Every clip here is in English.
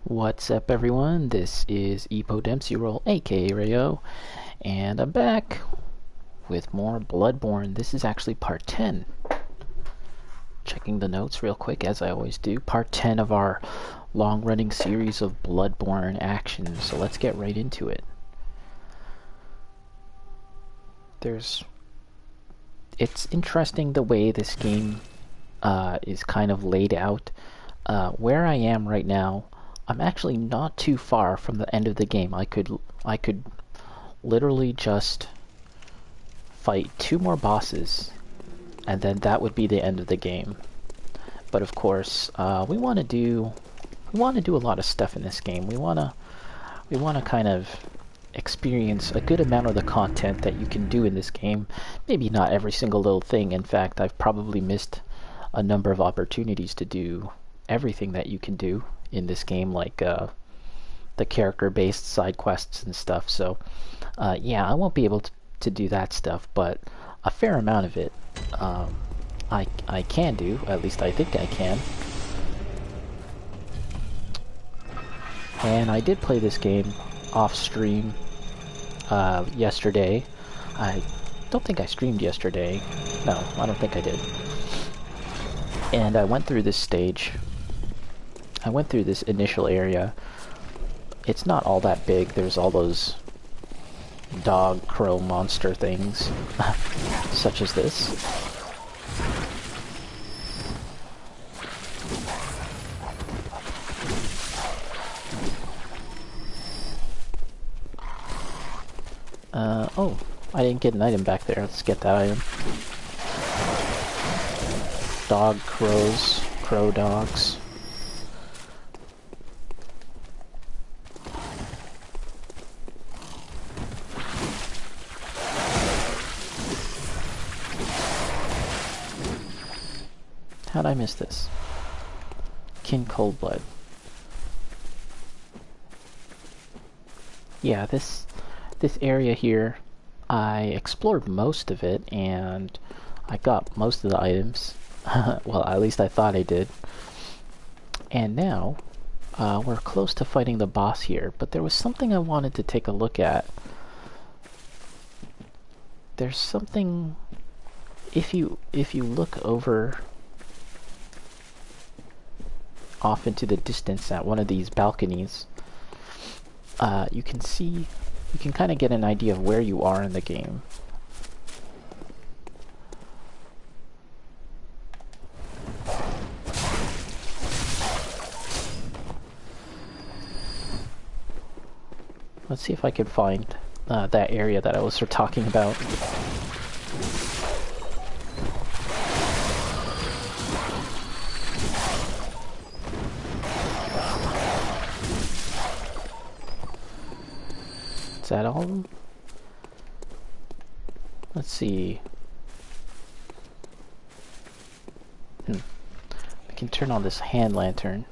What's up, everyone? This is Roll, aka Rayo, and I'm back with more Bloodborne. This is actually part 10. Checking the notes real quick, as I always do. Part 10 of our long-running series of Bloodborne action, so let's get right into it. It's interesting the way this game is kind of laid out. Where I am right now, I'm actually not too far from the end of the game. I could literally just fight 2 more bosses, and then that would be the end of the game. But of course, we want to do a lot of stuff in this game. We want to kind of experience a good amount of the content that you can do in this game. Maybe not every single little thing. In fact, I've probably missed a number of opportunities to do everything that you can do in this game, like the character-based side quests and stuff. So yeah, I won't be able to do that stuff, but a fair amount of it I can do. At least I think I can. And I did play this game off stream yesterday. I don't think I streamed yesterday. No, I don't think I did. And I went through this stage. I went through this initial area. It's not all that big. There's all those dog crow monster things, such as this. Oh, I didn't get an item back there. Let's get that item. Dog crows, crow dogs. How'd I miss this? Kin Coldblood. Yeah, this area here, I explored most of it, and I got most of the items. Well, at least I thought I did. And now, we're close to fighting the boss here, but there was something I wanted to take a look at. There's something... If you look over off into the distance at one of these balconies, you can kind of get an idea of where you are in the game. Let's see if I can find that area that I was talking about. Is that all of them? Let's see. I can turn on this hand lantern.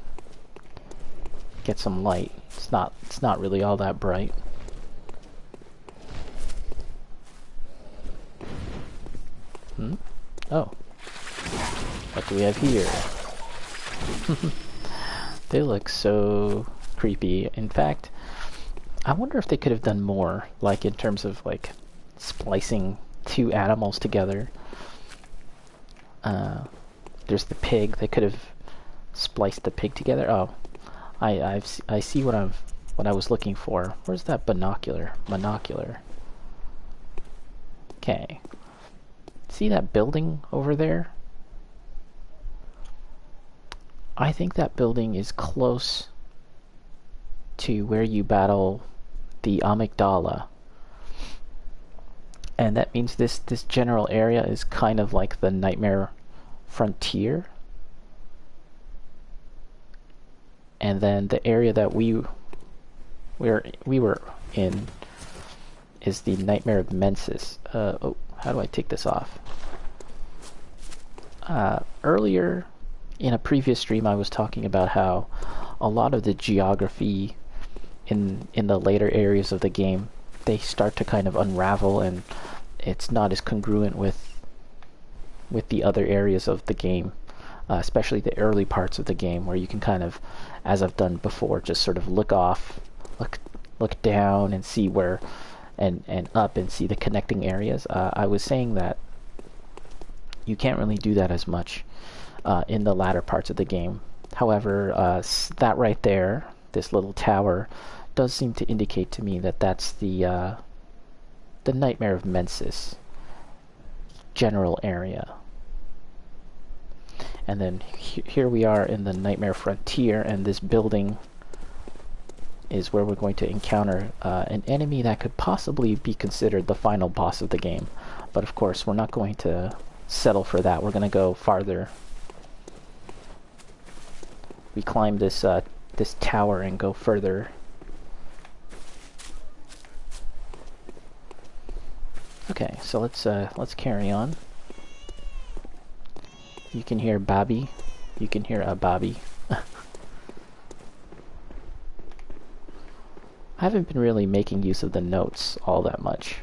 Get some light. It's not really all that bright. Oh. What do we have here? They look so creepy. In fact, I wonder if they could have done more, like in terms of like splicing 2 animals together. There's the pig. They could have spliced the pig together. Oh, I see what I was looking for. Where's that binocular? Monocular. Okay. See that building over there? I think that building is close to where you battle the amygdala. And that means this general area is kind of like the Nightmare Frontier. And then the area that we were in is the Nightmare of Mensis. Oh, how do I take this off? Earlier in a previous stream I was talking about how a lot of the geography in the later areas of the game, they start to kind of unravel, and it's not as congruent with the other areas of the game. especially the early parts of the game where you can kind of, as I've done before, just sort of look off, look down and see where, and up and see the connecting areas. I was saying that you can't really do that as much in the latter parts of the game. However, that right there, this little tower, does seem to indicate to me that that's the Nightmare of Mensis general area. And then here we are in the Nightmare Frontier, and this building is where we're going to encounter an enemy that could possibly be considered the final boss of the game. But of course, we're not going to settle for that. We're going to go farther. We climb this this tower and go further. Okay, so let's carry on. You can hear Bobby. You can hear Bobby. I haven't been really making use of the notes all that much.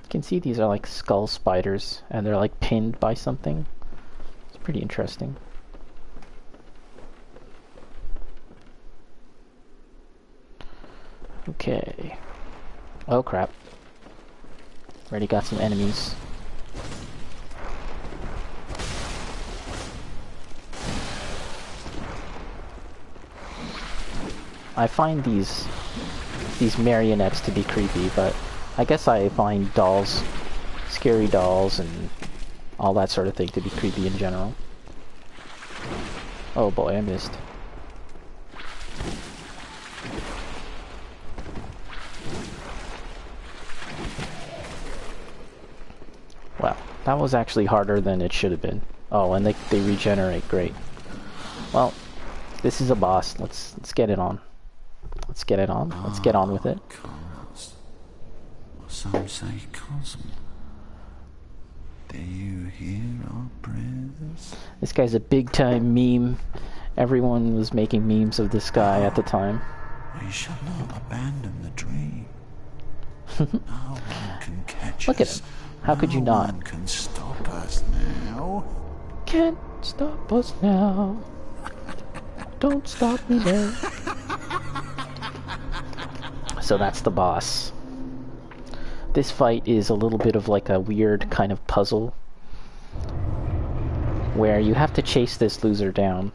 You can see these are like skull spiders, and they're like pinned by something. It's pretty interesting. Okay. Oh crap. Already got some enemies. I find these marionettes to be creepy, but I guess I find dolls, scary dolls and all that sort of thing to be creepy in general. Oh boy, I missed. Wow, that was actually harder than it should have been. Oh, and they regenerate, great. Well, this is a boss. Let's get it on. Let's get it on. Let's get on with it. Some say Cosmo. Do you hear our prayers? This guy's a big time meme. Everyone was making memes of this guy at the time. We shall not abandon the dream. No one can catch Look us. at him. How could you not? No one can stop us now. Can't stop us now. Don't stop me now. So that's the boss. This fight is a little bit of like a weird kind of puzzle where you have to chase this loser down.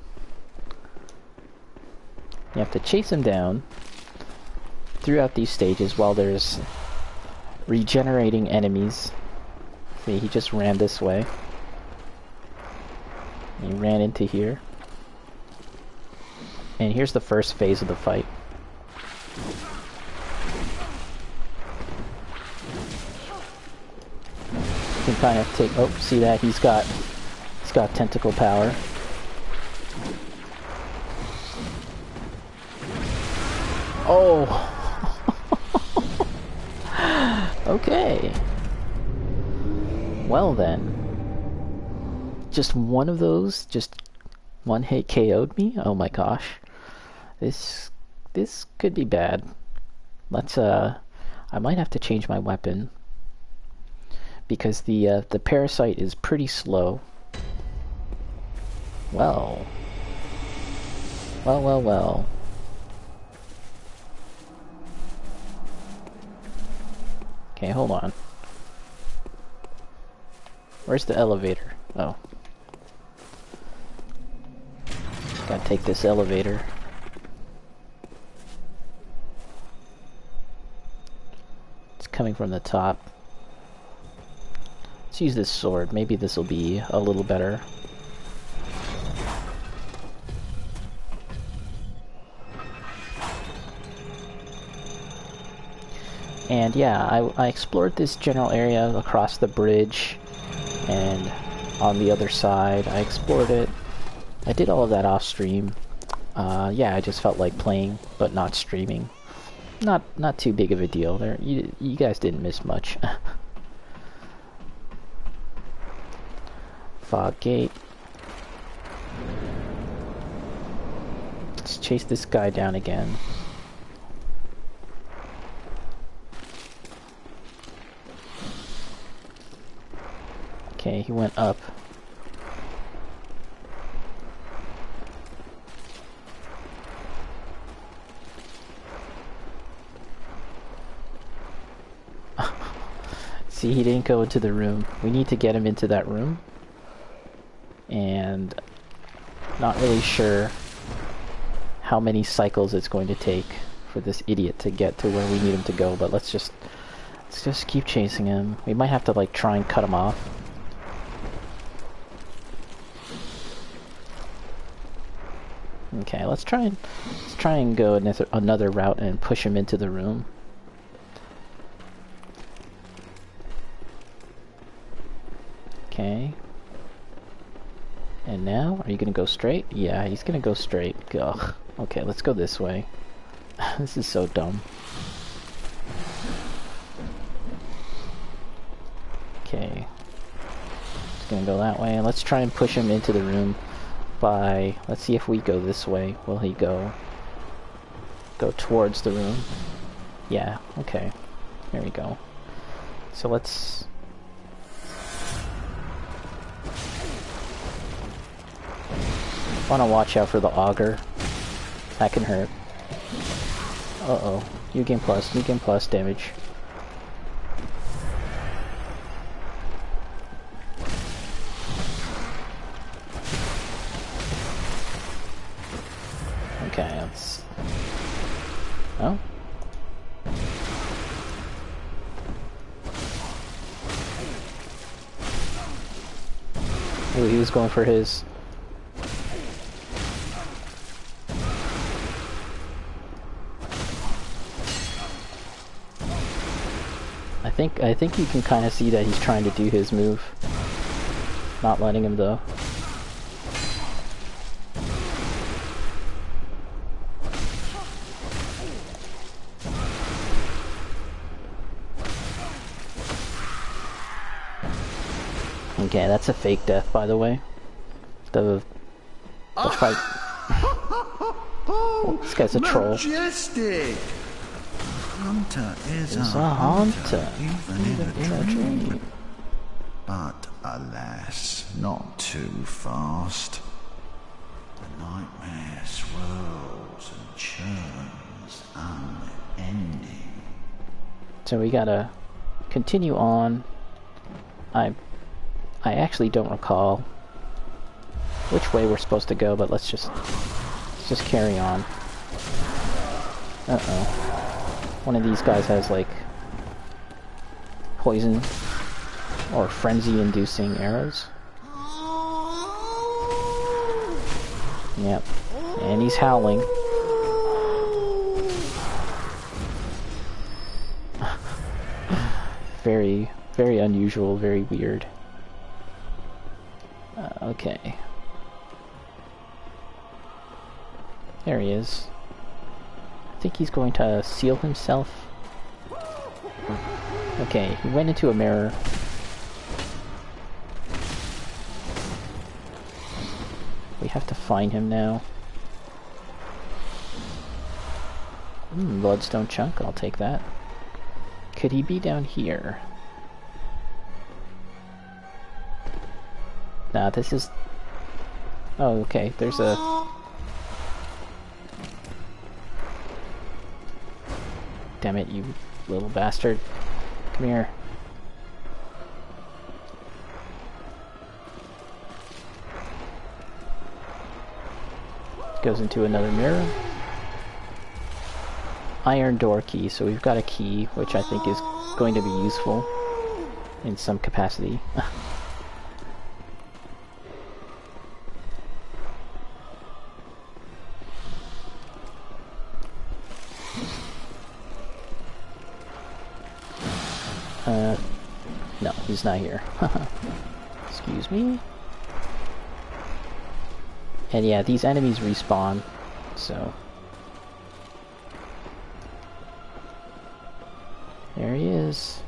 You have to chase him down throughout these stages while there's regenerating enemies. See, he just ran this way. He ran into here. And here's the first phase of the fight. You can kind of take, oh, see that? He's got tentacle power. Oh! Okay. Well then. Just one of those, just one hit KO'd me? Oh my gosh. This could be bad. Let's, I might have to change my weapon. Because the parasite is pretty slow. Well. Well. Okay, hold on. Where's the elevator? Oh. Gotta take this elevator. It's coming from the top. Let's use this sword. Maybe this will be a little better. And yeah, I explored this general area across the bridge and on the other side. I explored it. I did all of that off stream. Yeah, I just felt like playing, but not streaming. Not too big of a deal. There, you guys didn't miss much. Fog gate. Let's chase this guy down again. Okay, he went up. See, he didn't go into the room. We need to get him into that room. And not really sure how many cycles it's going to take for this idiot to get to where we need him to go, but let's just keep chasing him. We might have to like try and cut him off. Okay, let's try and go another route and push him into the room. Okay. And now, are you gonna go straight? Yeah, he's gonna go straight. Ugh. Okay, let's go this way. This is so dumb. Okay. Just gonna go that way. Let's try and push him into the room by... Let's see if we go this way. Will he go towards the room? Yeah, okay. There we go. So let's... Want to watch out for the auger. That can hurt. Uh-oh. New game plus damage. Okay, let's... Oh? Ooh, he was going for his... I think you can kind of see that he's trying to do his move. Not letting him though. Okay, that's a fake death, by the way. The fight. Oh, this guy's a troll. Majestic! Hunter is a hunter, even in a dream. But alas, not too fast. The nightmare swirls and churns, unending. So we gotta continue on. I actually don't recall which way we're supposed to go, but let's just carry on. Uh-oh. One of these guys has like poison or frenzy-inducing arrows. Yep. And he's howling. Very, very unusual, very weird. Okay. There he is. I think he's going to seal himself. Okay, he went into a mirror. We have to find him now. Bloodstone chunk, I'll take that. Could he be down here? Nah, this is... Oh, okay, there's a... Damn it, you little bastard. Come here. Goes into another mirror. Iron door key, so we've got a key, which I think is going to be useful in some capacity. No, he's not here. Excuse me. And yeah, these enemies respawn, so... There he is.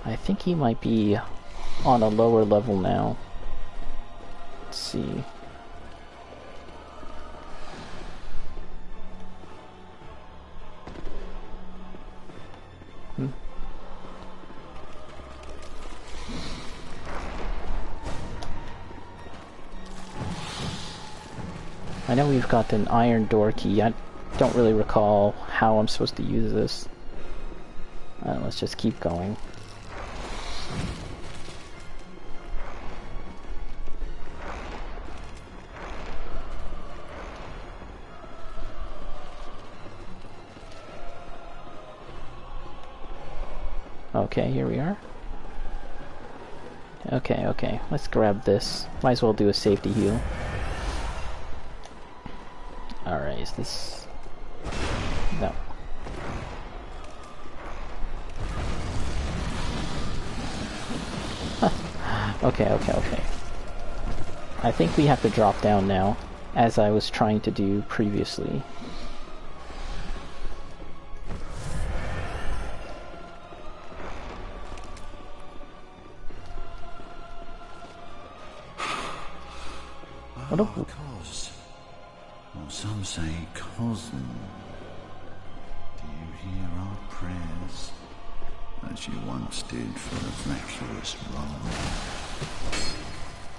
I think he might be on a lower level now. Let's see. I know we've got an iron door key. I don't really recall how I'm supposed to use this. Let's just keep going. Okay, here we are. Okay, let's grab this. Might as well do a safety heal. Alright, is this... No. Okay. I think we have to drop down now, as I was trying to do previously. Cos. Or some say Cosm. Do you hear our prayers? As you once did for the fleshless wrong.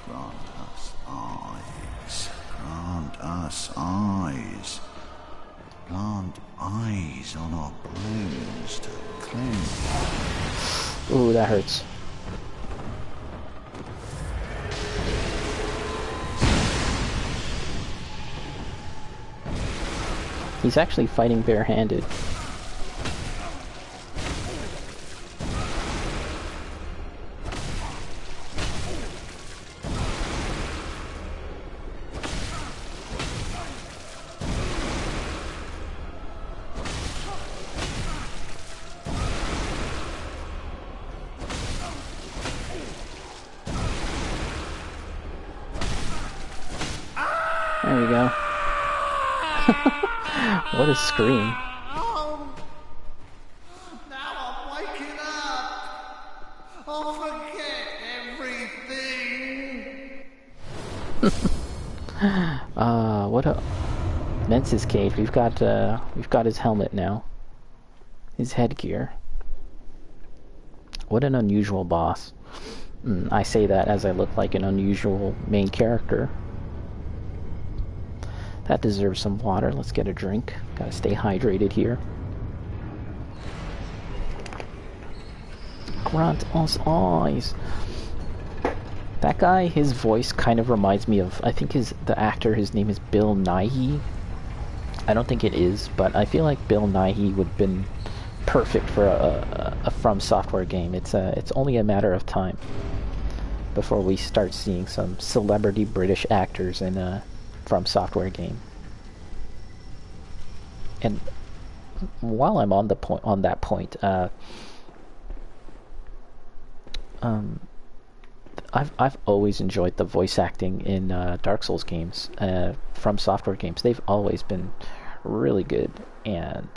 Grant us eyes. Grant us eyes. Plant eyes on our bruise to cleanse. Ooh, that hurts. He's actually fighting barehanded. There we go. What a scream. Oh, now I'm waking up. I'll forget everything. What a... Men's cage. We've got his helmet now. His headgear. What an unusual boss. I say that as I look like an unusual main character. That deserves some water. Let's get a drink. Gotta stay hydrated here. Grant us eyes. That guy, his voice kind of reminds me of, I think the actor, his name is Bill Nighy. I don't think it is, but I feel like Bill Nighy would have been perfect for a From Software game. It's only a matter of time before we start seeing some celebrity British actors in a From Software game. And while I'm on that point, I've always enjoyed the voice acting in Dark Souls games, From Software games. They've always been really good, and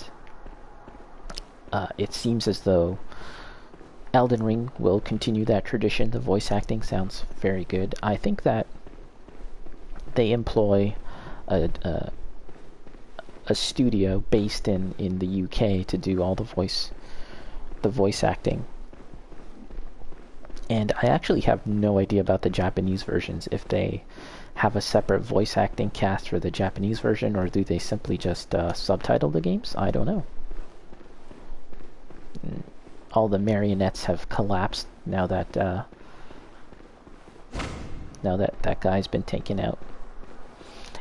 it seems as though Elden Ring will continue that tradition. The voice acting sounds very good. I think that they employ a studio based in the UK to do all the voice acting. And I actually have no idea about the Japanese versions, if they have a separate voice acting cast for the Japanese version, or do they simply just subtitle the games? I don't know. All the marionettes have collapsed now that that guy's been taken out.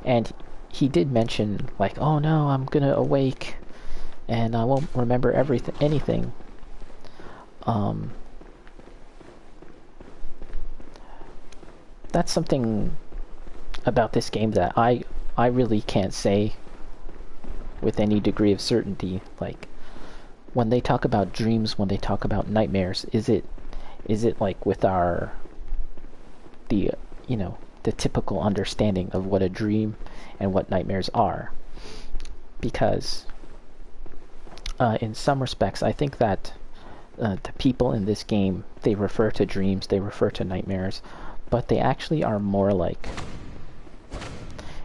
And he did mention, like, oh no, I'm gonna awake and I won't remember anything. That's something about this game that I really can't say with any degree of certainty. Like, when they talk about dreams, when they talk about nightmares, is it like with the typical understanding of what a dream and what nightmares are? Because in some respects, I think that the people in this game, they refer to dreams, they refer to nightmares, but they actually are more like...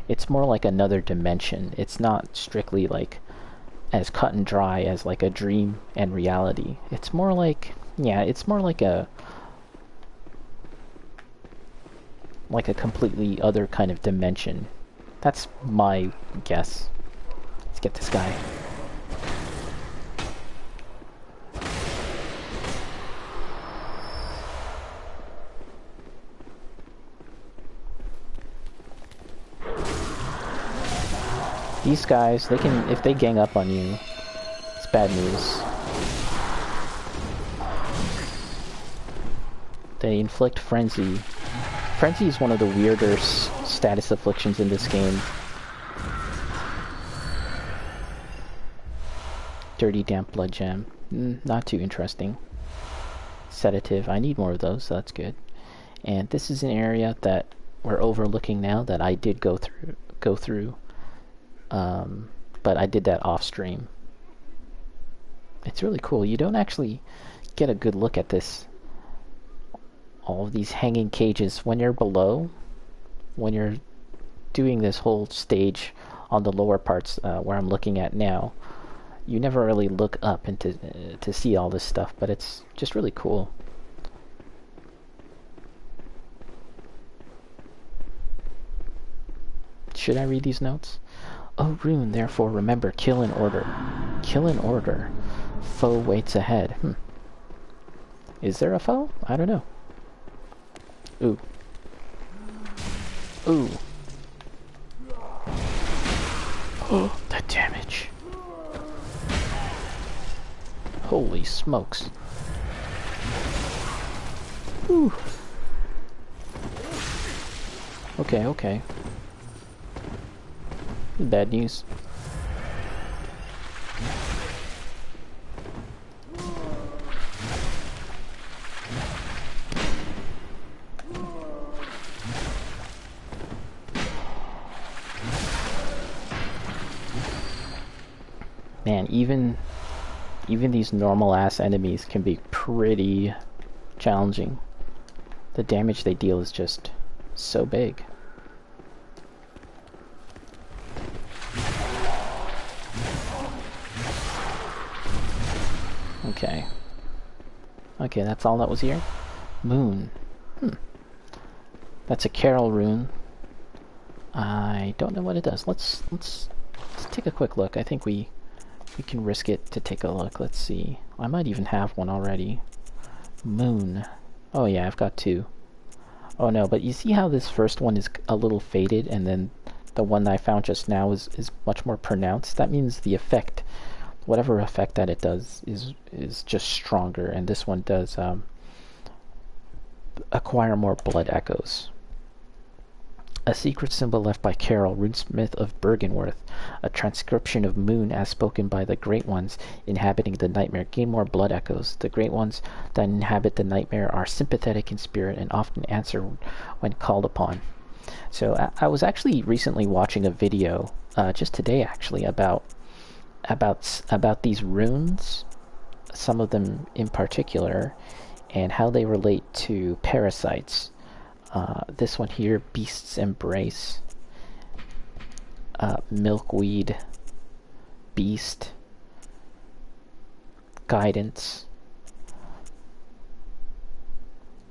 It's more like another dimension. It's not strictly like as cut and dry as like a dream and reality. It's more like... Yeah, it's more like a completely other kind of dimension That's my guess. Let's get this guy. These guys, they can, if they gang up on you, it's bad news. They inflict frenzy. Frenzy is one of the weirder status afflictions in this game. Dirty damp blood gem. Not too interesting. Sedative. I need more of those, so that's good. And this is an area that we're overlooking now that I did go through. But I did that off stream. It's really cool. You don't actually get a good look at this. All of these hanging cages when you're below, when you're doing this whole stage on the lower parts where I'm looking at now, you never really look up and to see all this stuff, but it's just really cool. Should I read these notes? Oh, rune, therefore remember, kill in order. Kill in order. Foe waits ahead. Is there a foe? I don't know. Ooh. Ooh. Oh, the damage. Holy smokes. Ooh. Okay, okay. Bad news. Man, even these normal ass enemies can be pretty challenging. The damage they deal is just so big. Okay. Okay, that's all that was here? Moon. That's a Carol rune. I don't know what it does. Let's take a quick look. I think we can risk it to take a look. Let's see. I might even have one already. Moon. Oh yeah, I've got two. Oh no, but you see how this first one is a little faded, and then the one that I found just now is much more pronounced? That means the effect, whatever effect that it does, is just stronger, and this one does acquire more blood echoes. A secret symbol left by Carol, runesmith of Bergenworth, a transcription of Moon as spoken by the Great Ones inhabiting the nightmare. Gain more blood echoes. The Great Ones that inhabit the nightmare are sympathetic in spirit and often answer when called upon. So I was actually recently watching a video, just today actually, about these runes, some of them in particular, and how they relate to parasites. This one here, Beast's Embrace, Milkweed, Beast, Guidance.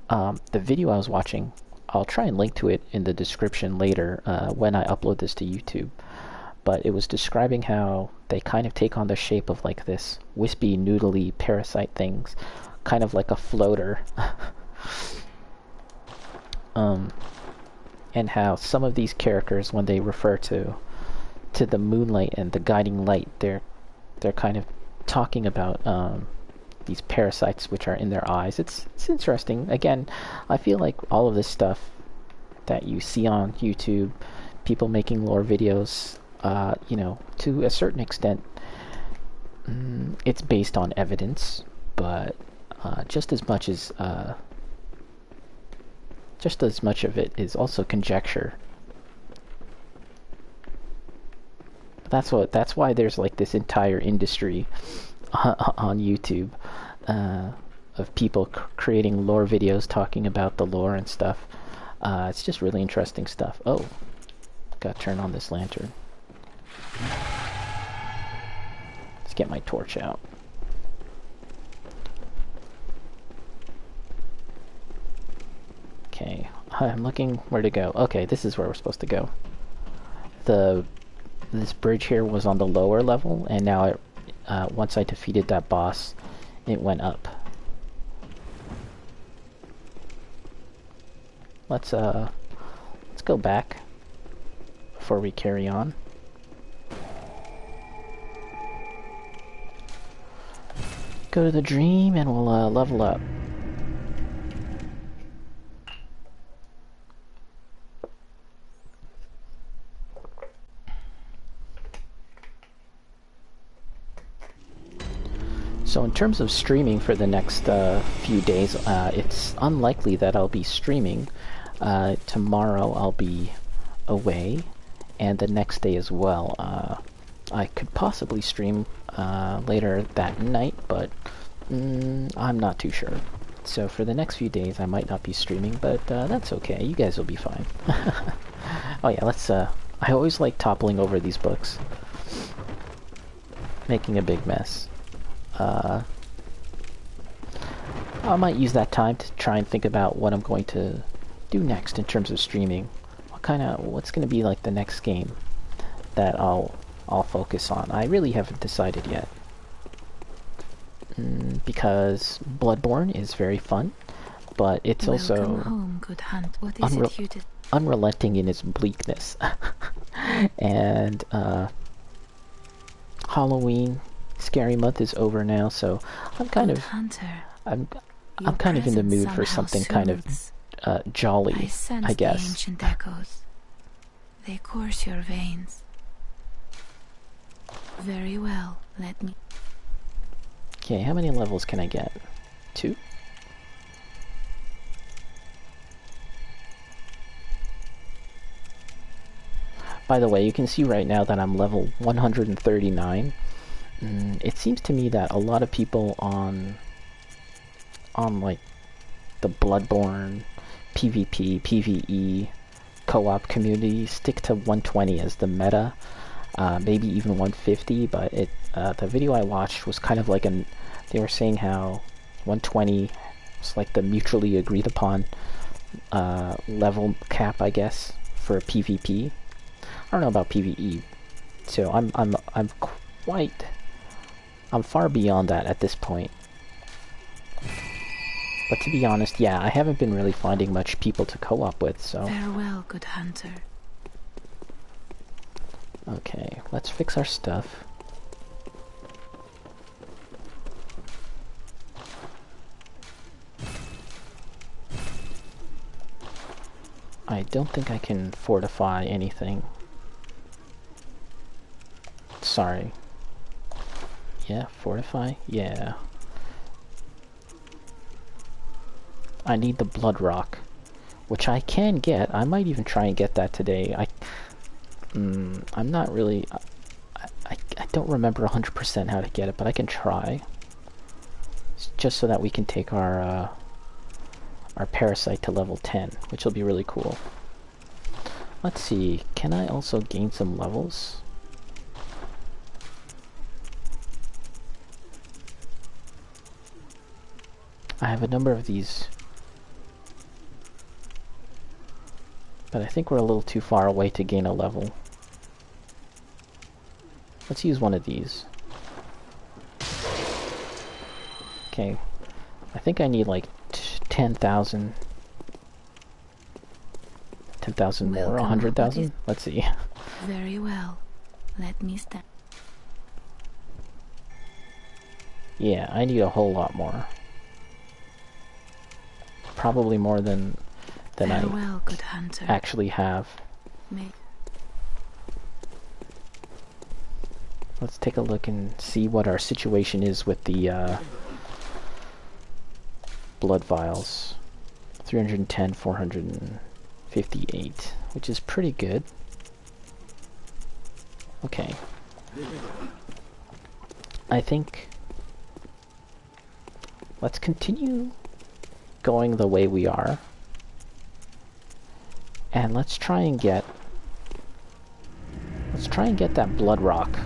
The video I was watching, I'll try and link to it in the description later when I upload this to YouTube. But it was describing how they kind of take on the shape of like this wispy, noodly parasite things, kind of like a floater. And how some of these characters, when they refer to the moonlight and the guiding light, they're kind of talking about these parasites which are in their eyes. It's interesting. Again, I feel like all of this stuff that you see on YouTube, people making lore videos, you know, to a certain extent, it's based on evidence, but just as much of it is also conjecture. That's why there's like this entire industry on YouTube of people creating lore videos talking about the lore and stuff. It's just really interesting stuff. Oh, gotta turn on this lantern. Let's get my torch out. Okay, I'm looking where to go. Okay, this is where we're supposed to go. this bridge here was on the lower level, and now it, once I defeated that boss, it went up. Let's go back before we carry on. Go to the dream and we'll level up. So in terms of streaming for the next few days, it's unlikely that I'll be streaming. Tomorrow I'll be away, and the next day as well. I could possibly stream later that night, but I'm not too sure. So for the next few days I might not be streaming, but that's okay. You guys will be fine. Oh yeah, let's... I always like toppling over these books. Making a big mess. I might use that time to try and think about what I'm going to do next in terms of streaming. What's going to be like the next game that I'll focus on. I really haven't decided yet. Because Bloodborne is very fun, but it's also home, good hunt. What is it you did? Unrelenting in its bleakness. And Halloween Scary Month is over now, so I'm kind of I'm kind of in the mood for something kind of jolly, I guess. The ancient echoes. They course your veins. Very well, let me... Okay, how many levels can I get? 2? By the way, you can see right now that I'm level 139. It seems to me that a lot of people on like the Bloodborne PvP, PvE co-op community stick to 120 as the meta, maybe even 150, but the video I watched was kind of like they were saying how 120 is like the mutually agreed upon level cap, I guess, for PvP. I don't know about PvE, so I'm far beyond that at this point. But to be honest, yeah, I haven't been really finding much people to co-op with, so... Farewell, good hunter. Okay, let's fix our stuff. I don't think I can fortify anything. Sorry. Yeah, fortify? Yeah. I need the blood rock, which I can get. I might even try and get that today. I'm not really... I don't remember 100% how to get it, but I can try. It's just so that we can take our parasite to level 10, which will be really cool. Let's see, can I also gain some levels? I have a number of these, but I think we're a little too far away to gain a level. Let's use one of these. Okay, I think I need like 10,000 more, 100,000? Let's see. Very well, let me stand. Yeah, I need a whole lot more. Probably more than Farewell, good hunter. Actually have. Let's take a look and see what our situation is with the blood vials. 310, 458, which is pretty good. Okay. I think let's continue going the way we are, and let's try and get that blood rock.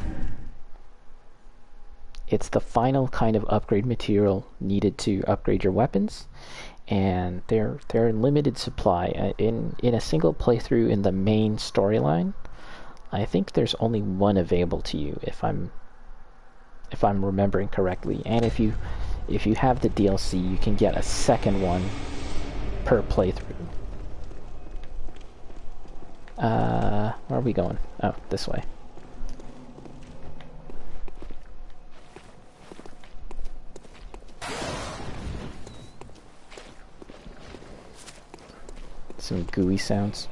It's the final kind of upgrade material needed to upgrade your weapons, and they're in limited supply. In a single playthrough in the main storyline, I think there's only one available to you if I'm remembering correctly. And if you have the DLC, you can get a second one per playthrough. Where are we going? Oh, this way. Some gooey sounds.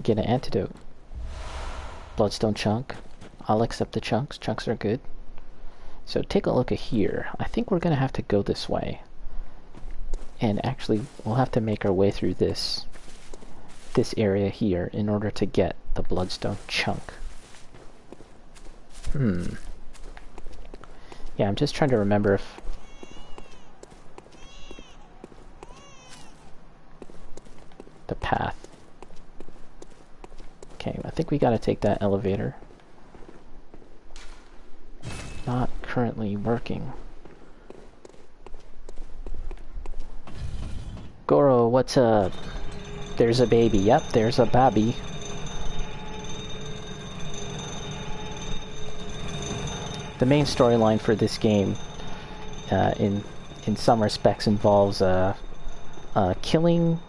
Get an antidote. Bloodstone chunk. I'll accept the chunks. Chunks are good. So take a look at here. I think we're gonna have to go this way. And actually, we'll have to make our way through this area here in order to get the Bloodstone chunk. Yeah, I'm just trying to remember if... the path. Okay, I think we gotta take that elevator. Not currently working. Goro, what's up? There's a baby. Yep, there's a baby. The main storyline for this game, in some respects, involves killing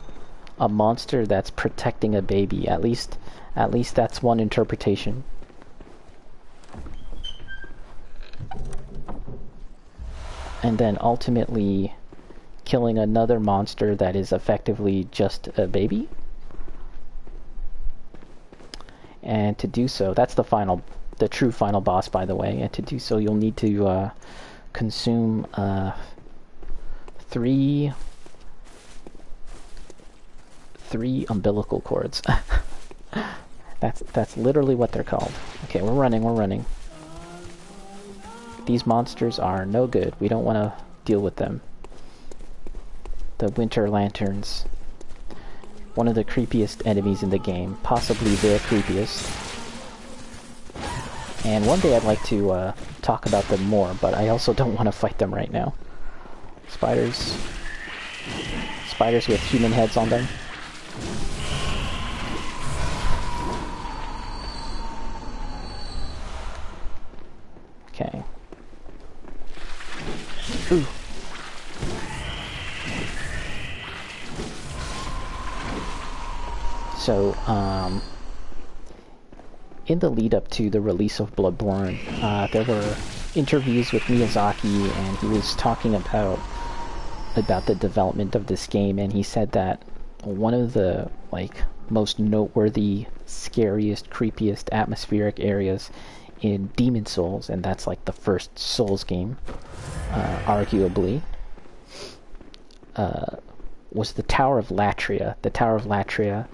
a monster that's protecting a baby. At least that's one interpretation. And then ultimately killing another monster that is effectively just a baby. And to do so, that's the true final boss, by the way. And to do so, you'll need to consume 3 umbilical cords. That's literally what they're called. Okay, we're running. These monsters are no good. We don't want to deal with them. The Winter Lanterns. One of the creepiest enemies in the game. Possibly their creepiest. And one day I'd like to talk about them more, but I also don't want to fight them right now. Spiders. Spiders with human heads on them. Okay. Ooh. So, in the lead up to the release of Bloodborne, there were interviews with Miyazaki, and he was talking about the development of this game, and he said that one of the most noteworthy, scariest, creepiest, atmospheric areas in Demon Souls, and that's like the first Souls game, arguably, was the Tower of Latria. The Tower of Latria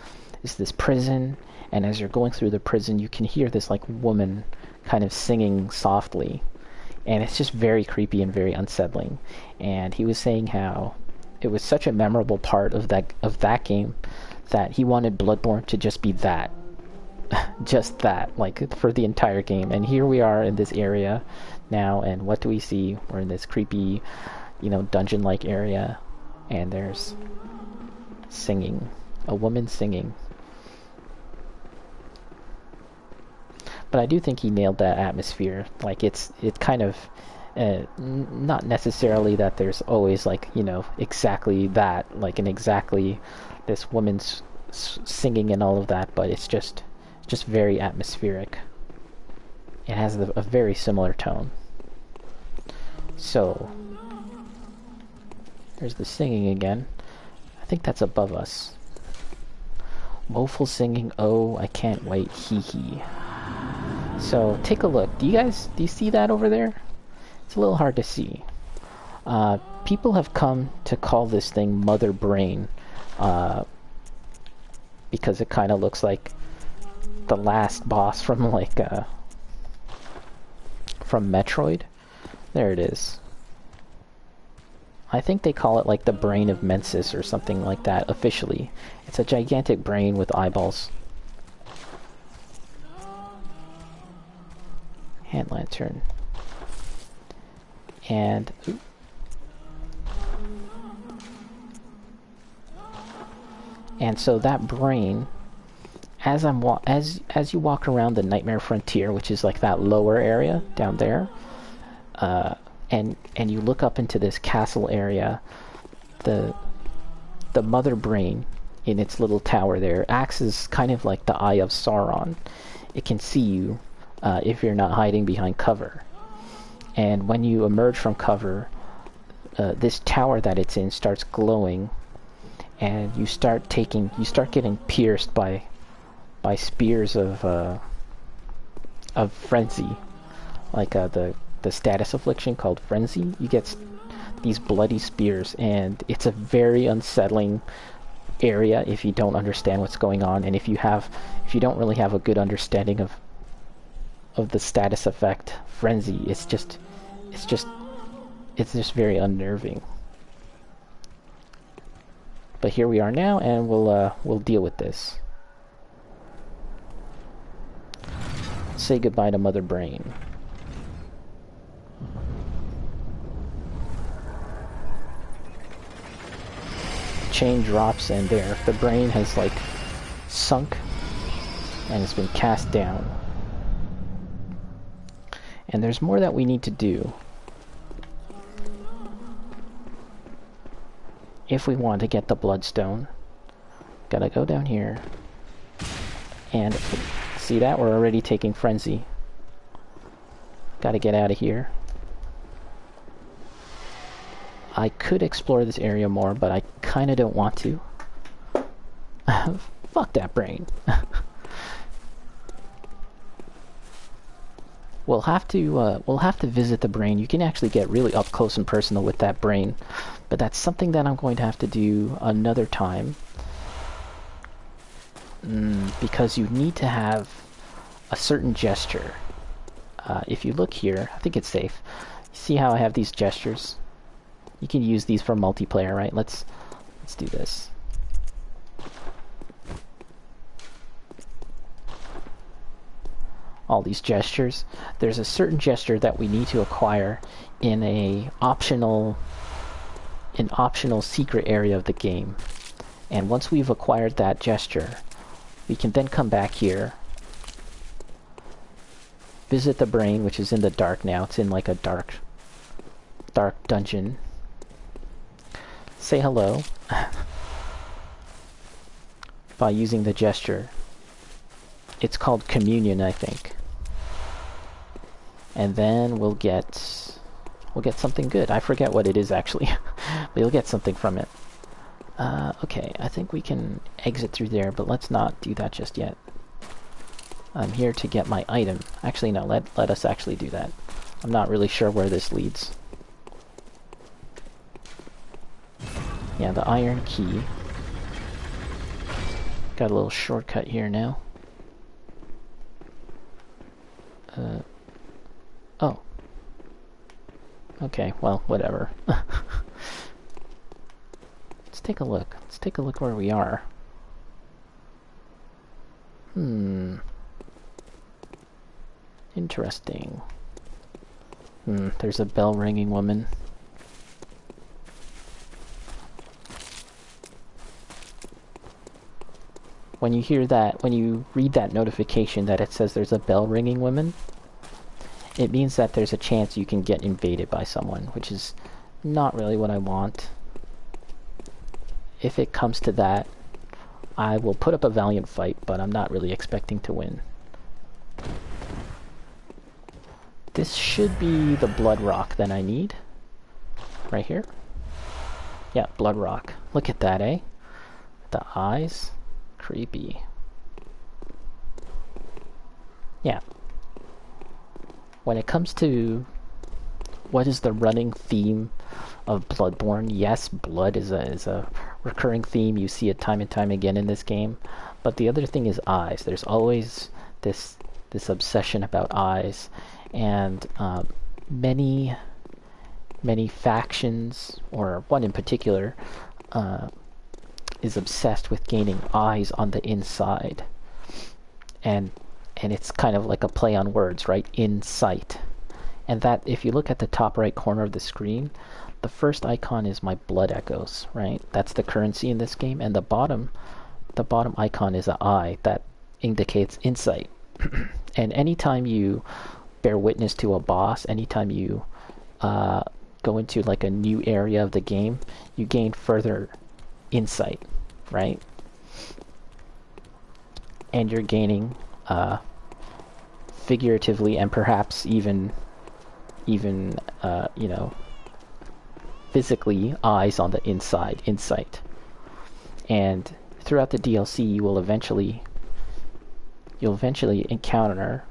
is this prison, and as you're going through the prison, you can hear this woman kind of singing softly, and it's just very creepy and very unsettling. And he was saying how it was such a memorable part of that game that he wanted Bloodborne to just be that. Just that, for the entire game. And here we are in this area now, and what do we see? We're in this creepy, dungeon-like area, and there's singing. A woman singing. But I do think he nailed that atmosphere. It's kind of not necessarily that there's always exactly that, and exactly this woman's singing and all of that, but it's just very atmospheric. It has a very similar tone. So there's the singing again. I think that's above us. Woeful singing, oh, I can't wait, hee hee. So take a look. Do you see that over there? It's a little hard to see. People have come to call this thing Mother Brain, because it kind of looks like the last boss from from Metroid. There it is. I think they call it the Brain of Mensis or something like that officially. It's a gigantic brain with eyeballs. hand lantern. And so that brain, as you walk around the Nightmare Frontier, which is like that lower area down there, and you look up into this castle area, the mother brain in its little tower there acts as kind of like the Eye of Sauron. It can see you if you're not hiding behind cover. And when you emerge from cover, this tower that it's in starts glowing, and you start getting pierced by spears of frenzy, like the status affliction called frenzy. You get these bloody spears, and it's a very unsettling area if you don't understand what's going on, and if you don't really have a good understanding of the status effect frenzy. It's just very unnerving. But here we are now, and we'll deal with this. Say goodbye to Mother Brain. Chain drops, and there, the brain has like sunk and has been cast down. And there's more that we need to do if we want to get the Bloodstone. Gotta go down here, and see that? We're already taking frenzy. Gotta get out of here. I could explore this area more, but I kinda don't want to. Fuck that brain. We'll have to visit the brain. You can actually get really up close and personal with that brain, but that's something that I'm going to have to do another time. Because you need to have a certain gesture. If you look here, I think it's safe. See how I have these gestures? You can use these for multiplayer, right? Let's do this. All these gestures. There's a certain gesture that we need to acquire in an optional secret area of the game. And once we've acquired that gesture, we can then come back here, visit the brain, which is in the dark now. It's in like a dark dungeon. Say hello by using the gesture. It's called communion, I think. And then we'll get something good. I forget what it is actually, but you'll get something from it. Okay, I think we can exit through there, but let's not do that just yet. I'm here to get my item. Actually, no, let us actually do that. I'm not really sure where this leads. Yeah, the iron key. Got a little shortcut here now. Oh. Okay, well, whatever. Let's take a look. Let's take a look where we are. Interesting. There's a bell-ringing woman. When you hear that, when you read that notification that it says there's a bell ringing woman, it means that there's a chance you can get invaded by someone, which is not really what I want. If it comes to that, I will put up a valiant fight, but I'm not really expecting to win. This should be the blood rock that I need. Right here. Yeah, blood rock. Look at that, eh? The eyes. Creepy. Yeah. When it comes to what is the running theme of Bloodborne, yes, blood is a recurring theme. You see it time and time again in this game. But the other thing is eyes. There's always this obsession about eyes, and many factions, or one in particular, is obsessed with gaining eyes on the inside, and and it's kind of like a play on words, right? Insight. And that, if you look at the top right corner of the screen, the first icon is my blood echoes, right? That's the currency in this game, and the bottom icon is an eye that indicates insight. And anytime you bear witness to a boss, anytime you go into like a new area of the game, you gain further insight, right? And you're gaining figuratively and perhaps even you know, physically eyes on the inside, insight. And throughout the DLC, you'll eventually encounter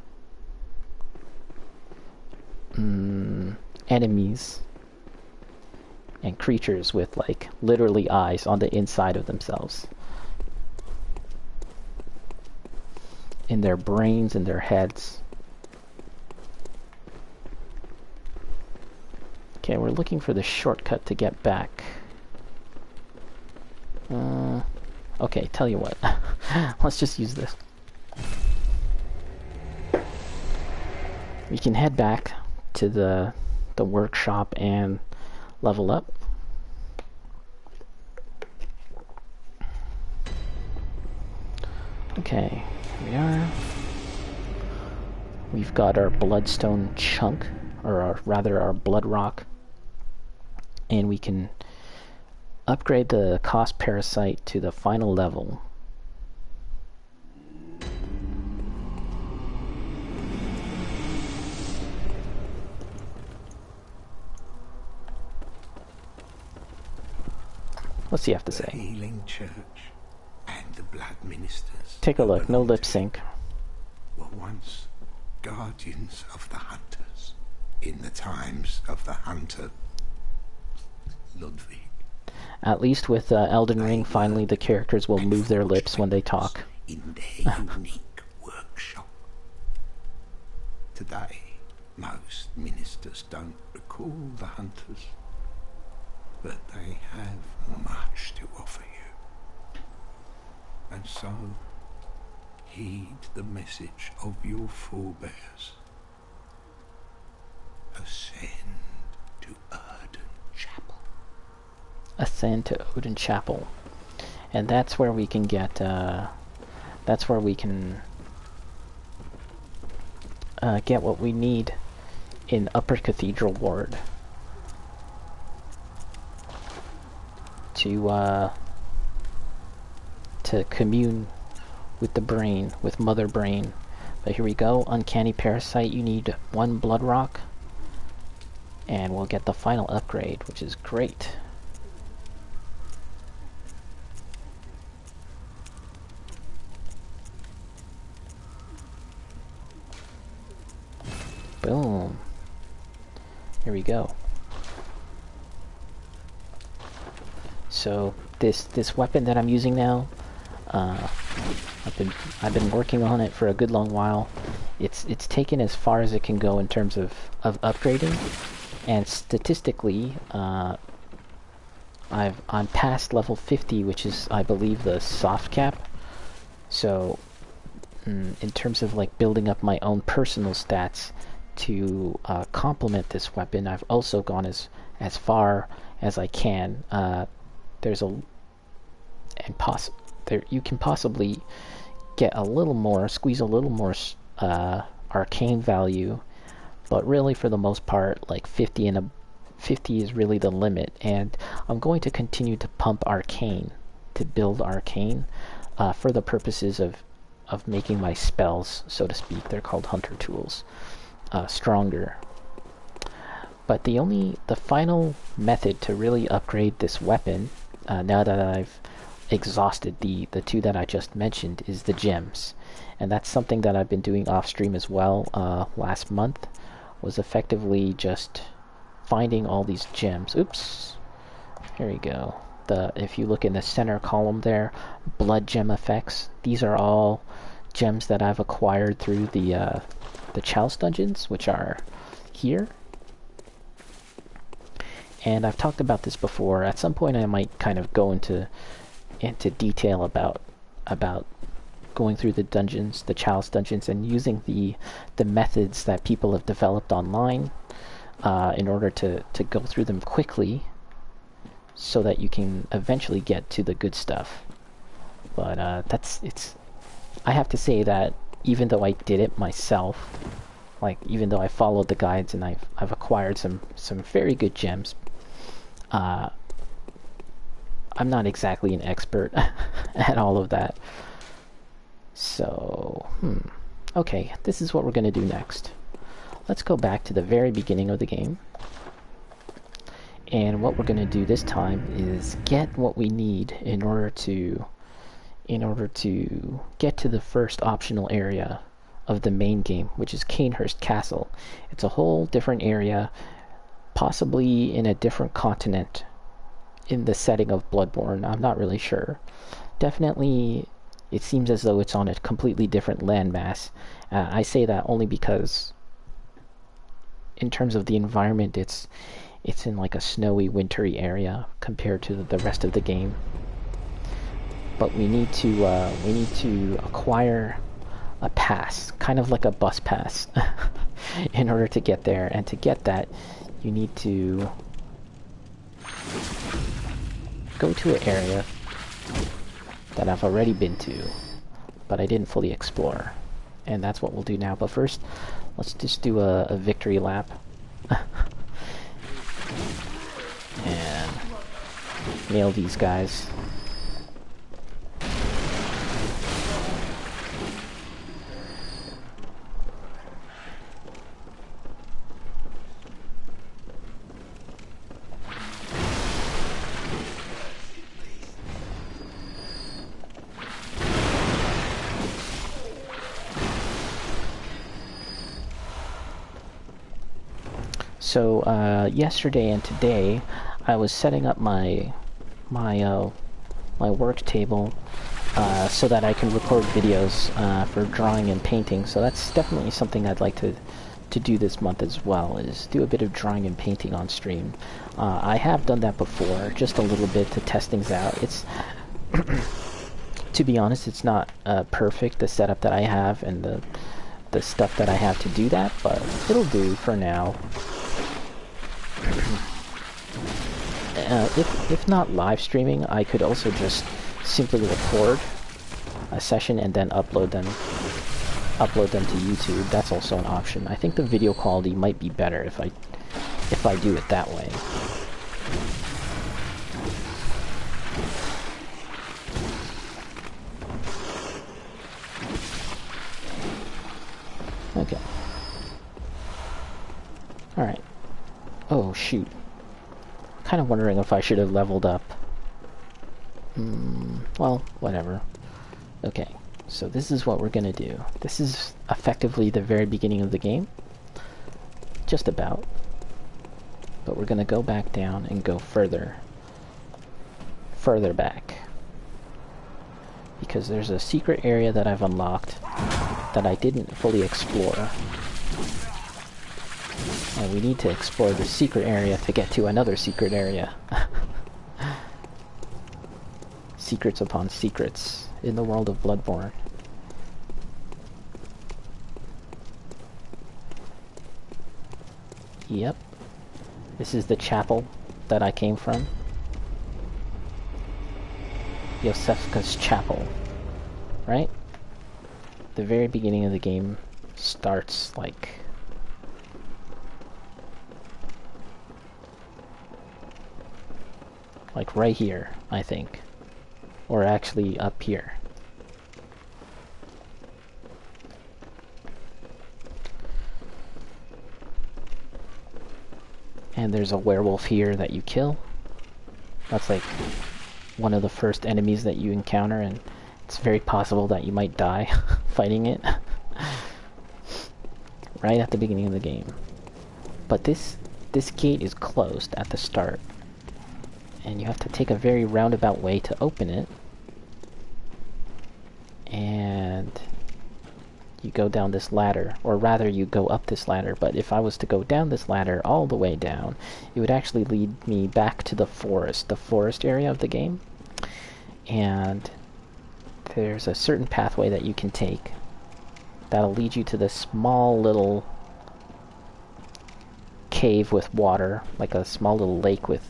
enemies and creatures with like literally eyes on the inside of themselves, in their brains, in their heads. Okay, we're looking for the shortcut to get back. Okay, tell you what. Let's just use this. We can head back to the workshop and level up. Okay, here we are. We've got our Bloodstone chunk, or rather our Blood Rock, and we can upgrade the Cost Parasite to the final level. What's he have to say? The Healing Church and the Blood Ministers. Take a look, no lip sync. Were once guardians of the hunters in the times of the hunter Ludwig. At least with Elden Ring, finally the characters will move their lips when they talk. In their unique workshop. Today, most ministers don't recall the hunters, but they have much to offer you. And so, heed the message of your forebears. Ascend to Odin Chapel. Ascend to Odin Chapel. And that's where we can get, that's where we can get what we need in Upper Cathedral Ward. To commune with the brain, with Mother Brain. But here we go, Uncanny Parasite, you need 1 Blood Rock, and we'll get the final upgrade, which is great. Boom. Here we go. So this weapon that I'm using now, I've been working on it for a good long while. It's taken as far as it can go in terms of upgrading, and statistically, I'm past level 50, which is, I believe, the soft cap. So in terms of like building up my own personal stats to complement this weapon, I've also gone as far as I can. You can possibly get a little more, squeeze a little more arcane value, but really for the most part, like 50 is really the limit, and I'm going to continue to pump arcane, to build arcane, for the purposes of making my spells, so to speak, they're called hunter tools, stronger. But the final method to really upgrade this weapon, now that I've exhausted the 2 that I just mentioned, is the gems. And that's something that I've been doing off stream as well. Last month was effectively just finding all these gems. Oops. Here we go. If you look in the center column there, blood gem effects. These are all gems that I've acquired through the Chalice dungeons, which are here. And I've talked about this before. At some point I might kind of go into detail about going through the dungeons, the chalice dungeons, and using the methods that people have developed online in order to go through them quickly, so that you can eventually get to the good stuff. But I have to say that even though I did it myself, like even though I followed the guides and I've acquired some very good gems, I'm not exactly an expert at all of that. So, okay, this is what we're going to do next. Let's go back to the very beginning of the game. And what we're going to do this time is get what we need in order to get to the first optional area of the main game, which is Cainhurst Castle. It's a whole different area, possibly in a different continent in the setting of Bloodborne. I'm not really sure. Definitely, it seems as though it's on a completely different landmass. I say that only because in terms of the environment, it's in like a snowy, wintry area compared to the rest of the game. But we need to acquire a pass, kind of like a bus pass, in order to get there. And to get that, you need to go to an area that I've already been to, but I didn't fully explore. And that's what we'll do now. But first, let's just do a victory lap. And nail these guys. So yesterday and today, I was setting up my work table so that I can record videos for drawing and painting. So that's definitely something I'd like to do this month as well, is do a bit of drawing and painting on stream. I have done that before, just a little bit to test things out. It's to be honest, it's not perfect, the setup that I have and the stuff that I have to do that, but it'll do for now. If not live streaming, I could also just simply record a session and then upload them to YouTube. That's also an option. I think the video quality might be better if I do it that way. Okay. Alright. Oh, shoot. Kind of wondering if I should have leveled up. Well, whatever. Okay, so this is what we're gonna do. This is effectively the very beginning of the game. Just about. But we're gonna go back down and go further back. Because there's a secret area that I've unlocked that I didn't fully explore. And we need to explore the secret area to get to another secret area. Secrets upon secrets in the world of Bloodborne. Yep. This is the chapel that I came from. Yosefka's chapel. Right? The very beginning of the game starts like right here, I think. Or actually up here. And there's a werewolf here that you kill. That's like one of the first enemies that you encounter, and it's very possible that you might die fighting it. Right at the beginning of the game. But this gate is closed at the start. And you have to take a very roundabout way to open it. And you go down this ladder, or rather you go up this ladder, but if I was to go down this ladder all the way down, it would actually lead me back to the forest area of the game. And there's a certain pathway that you can take that'll lead you to this small little cave with water, like a small little lake with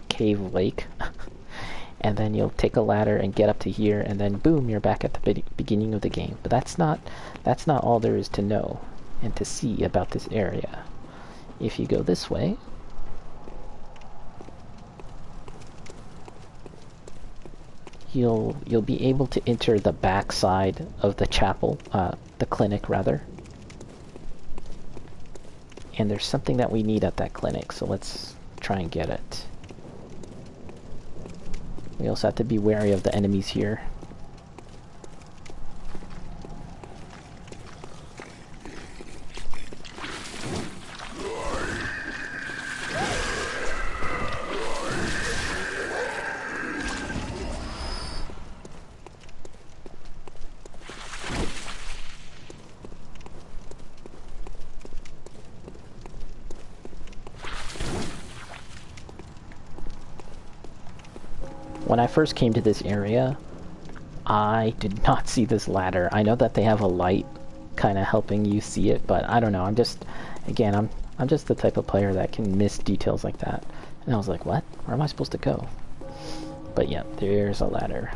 cave lake. And then you'll take a ladder and get up to here, and then boom, you're back at the beginning of the game. But that's not all there is to know and to see about this area. If you go this way, you'll be able to enter the back side of the chapel, the clinic rather. And there's something that we need at that clinic, so let's try and get it. We also have to be wary of the enemies here. When I first came to this area, I did not see this ladder. I know that they have a light kind of helping you see it, but I don't know. I'm just the type of player that can miss details like that. And I was like, what? Where am I supposed to go? But yeah, there's a ladder.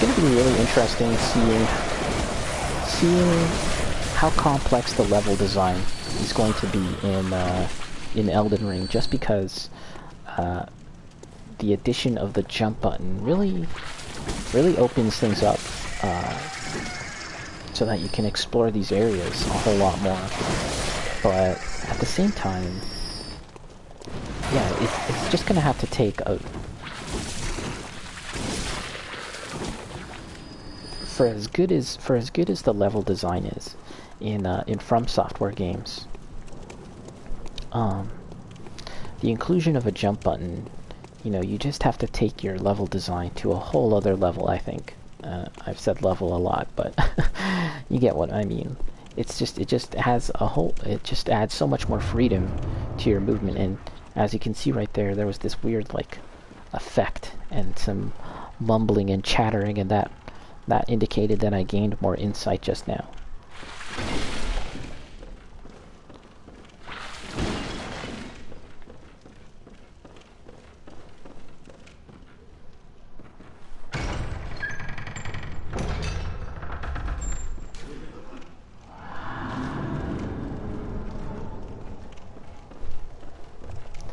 It's going to be really interesting seeing how complex the level design is going to be in Elden Ring, just because the addition of the jump button really opens things up so that you can explore these areas a whole lot more. But at the same time, yeah, it's just going to have to take a... For as good as the level design is in From Software games, the inclusion of a jump button, you know, you just have to take your level design to a whole other level, I think. I've said level a lot, but you get what I mean. It just adds so much more freedom to your movement, and as you can see right there, there was this weird like effect and some mumbling and chattering, and that indicated that I gained more insight just now.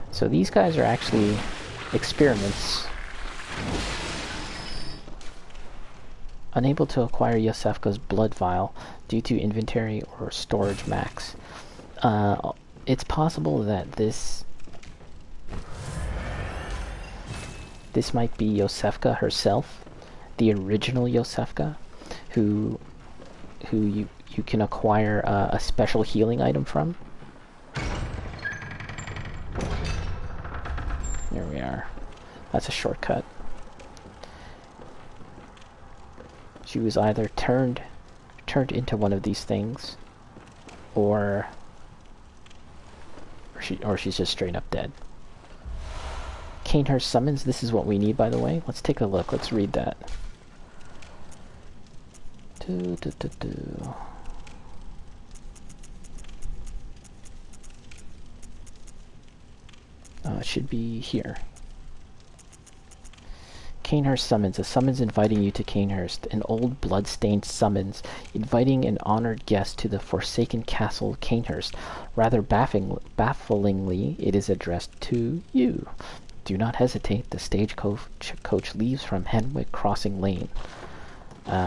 So these guys are actually experiments. Unable to acquire Yosefka's blood vial due to inventory or storage max. It's possible that this might be Yosefka herself, the original Yosefka, who you can acquire a special healing item from. There we are. That's a shortcut. She was either turned into one of these things, or she's just straight up dead. Cainhurst Summons, this is what we need, by the way. Let's take a look. Let's read that. It should be here. Cainhurst Summons, a summons inviting you to Cainhurst, an old blood-stained summons, inviting an honored guest to the forsaken castle Cainhurst. Rather bafflingly, it is addressed to you. Do not hesitate, the stagecoach leaves from Henwick Crossing Lane.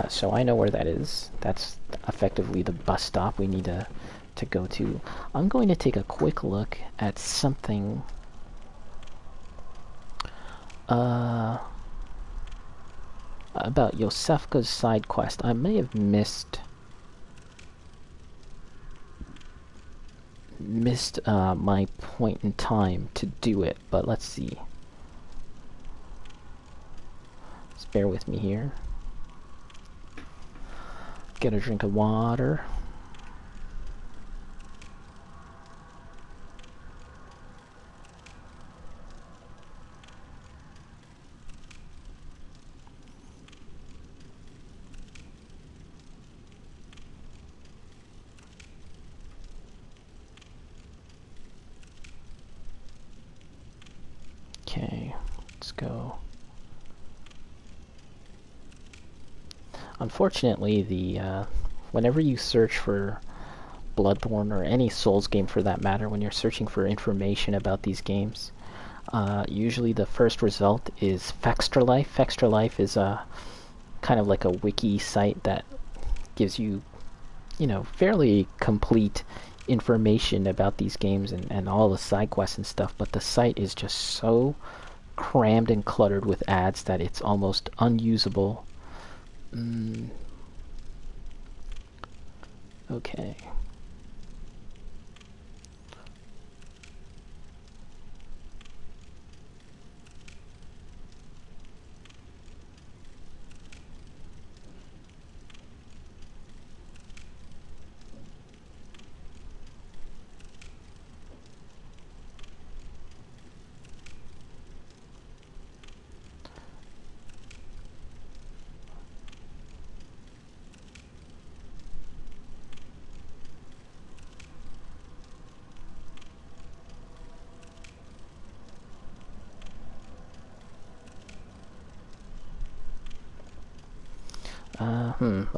So I know where that is. That's effectively the bus stop we need to go to. I'm going to take a quick look at something... about Yosefka's side quest. I may have missed my point in time to do it, but let's see. Just bear with me here. Get a drink of water. Okay, let's go. Unfortunately, whenever you search for Bloodborne, or any Souls game for that matter, when you're searching for information about these games, usually the first result is Fextralife. Fextralife is a kind of like a wiki site that gives you, fairly complete information about these games and all the side quests and stuff, but the site is just so crammed and cluttered with ads that it's almost unusable. Okay.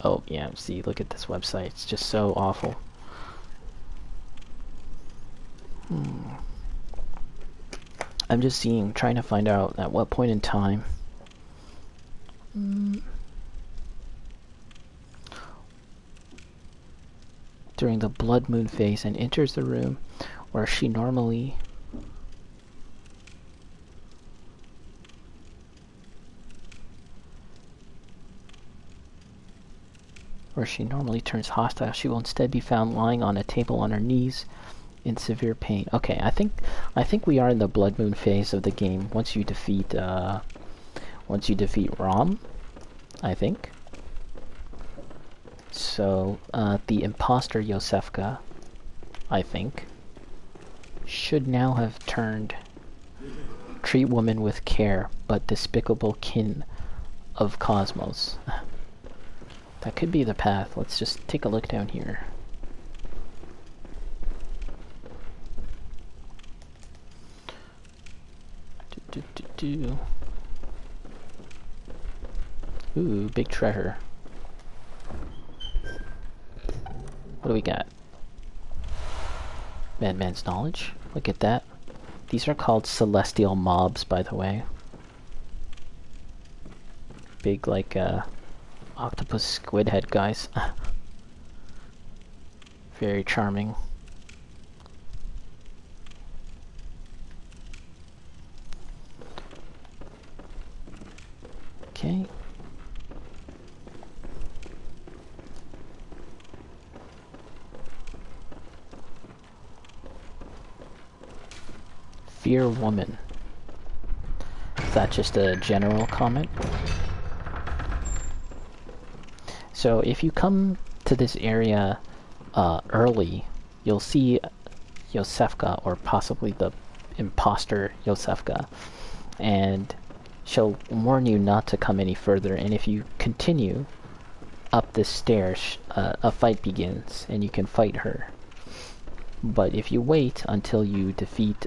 Oh, yeah, see, look at this website. It's just so awful. I'm just trying to find out at what point in time. During the blood moon phase and enters the room where she normally turns hostile, she will instead be found lying on a table on her knees in severe pain. Okay, I think we are in the blood moon phase of the game once you defeat Rom, I think. So the imposter Yosefka, I think, should now have turned treat woman with care but despicable kin of Cosmos. That could be the path. Let's just take a look down here. Ooh, big treasure. What do we got? Madman's Knowledge. Look at that. These are called celestial mobs, by the way. Big, like, octopus squid head guys. Very charming. Okay. Fear woman. Is that just a general comment? So if you come to this area early, you'll see Yosefka, or possibly the imposter Yosefka, and she'll warn you not to come any further, and if you continue up this stairs, a fight begins, and you can fight her. But if you wait until you defeat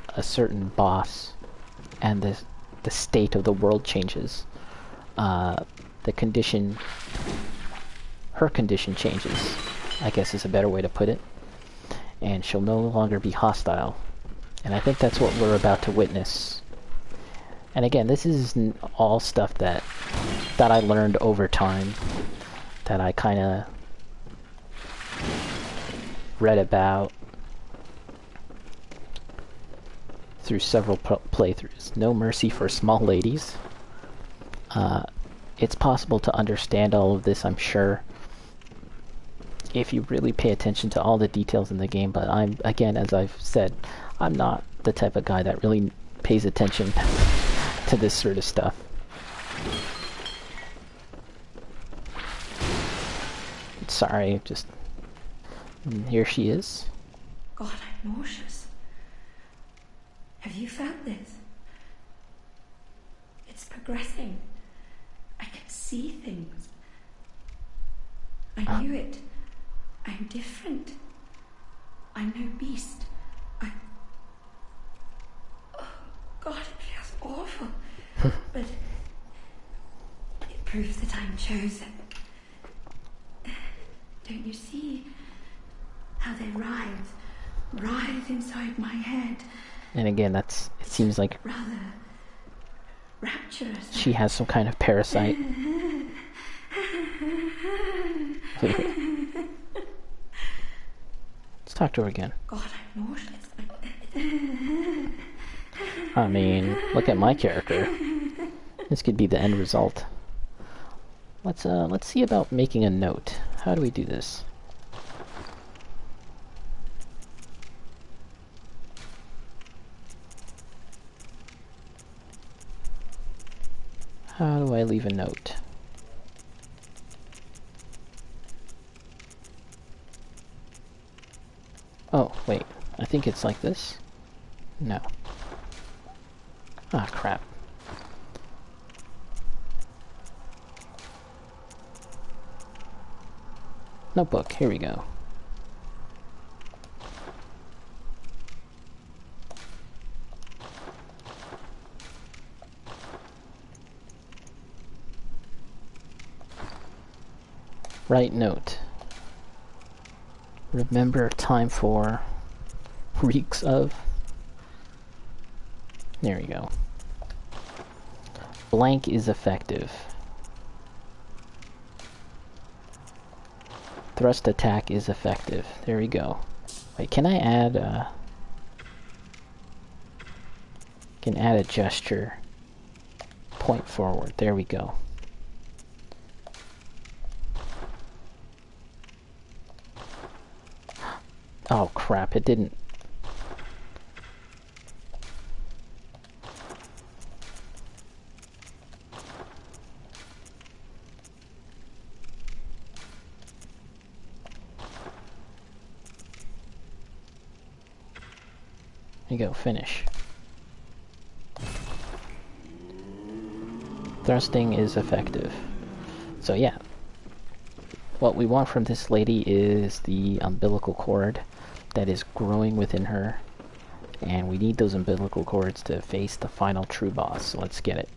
a certain boss, and the state of the world changes, her condition changes, I guess is a better way to put it, and she'll no longer be hostile. And I think that's what we're about to witness. And again, this is all stuff that I learned over time, that I kind of read about through several playthroughs. No mercy for small ladies. It's possible to understand all of this, I'm sure, if you really pay attention to all the details in the game, but again, as I've said, I'm not the type of guy that really pays attention to this sort of stuff. Sorry, just... here she is. God, I'm nauseous. Have you felt this? It's progressing. I can see things. I knew it. I'm different. I'm no beast. Oh, God, chosen. Don't you see how they writhe inside my head? And again, it seems like Rather rapturous. she has some kind of parasite. Let's talk to her again. God, I'm nauseous. I mean, look at my character. This could be the end result. Let's see about making a note. How do we do this? How do I leave a note? Oh, wait. I think it's like this? No. Ah, crap. Notebook, here we go. Write note. Remember time for reeks of. There we go. Blank is effective. Thrust attack is effective. There we go. Wait, can I add can add a gesture. Point forward. There we go. Oh crap, it didn't. There you go, finish. Thrusting is effective. So yeah. What we want from this lady is the umbilical cord that is growing within her. And we need those umbilical cords to face the final true boss, so let's get it.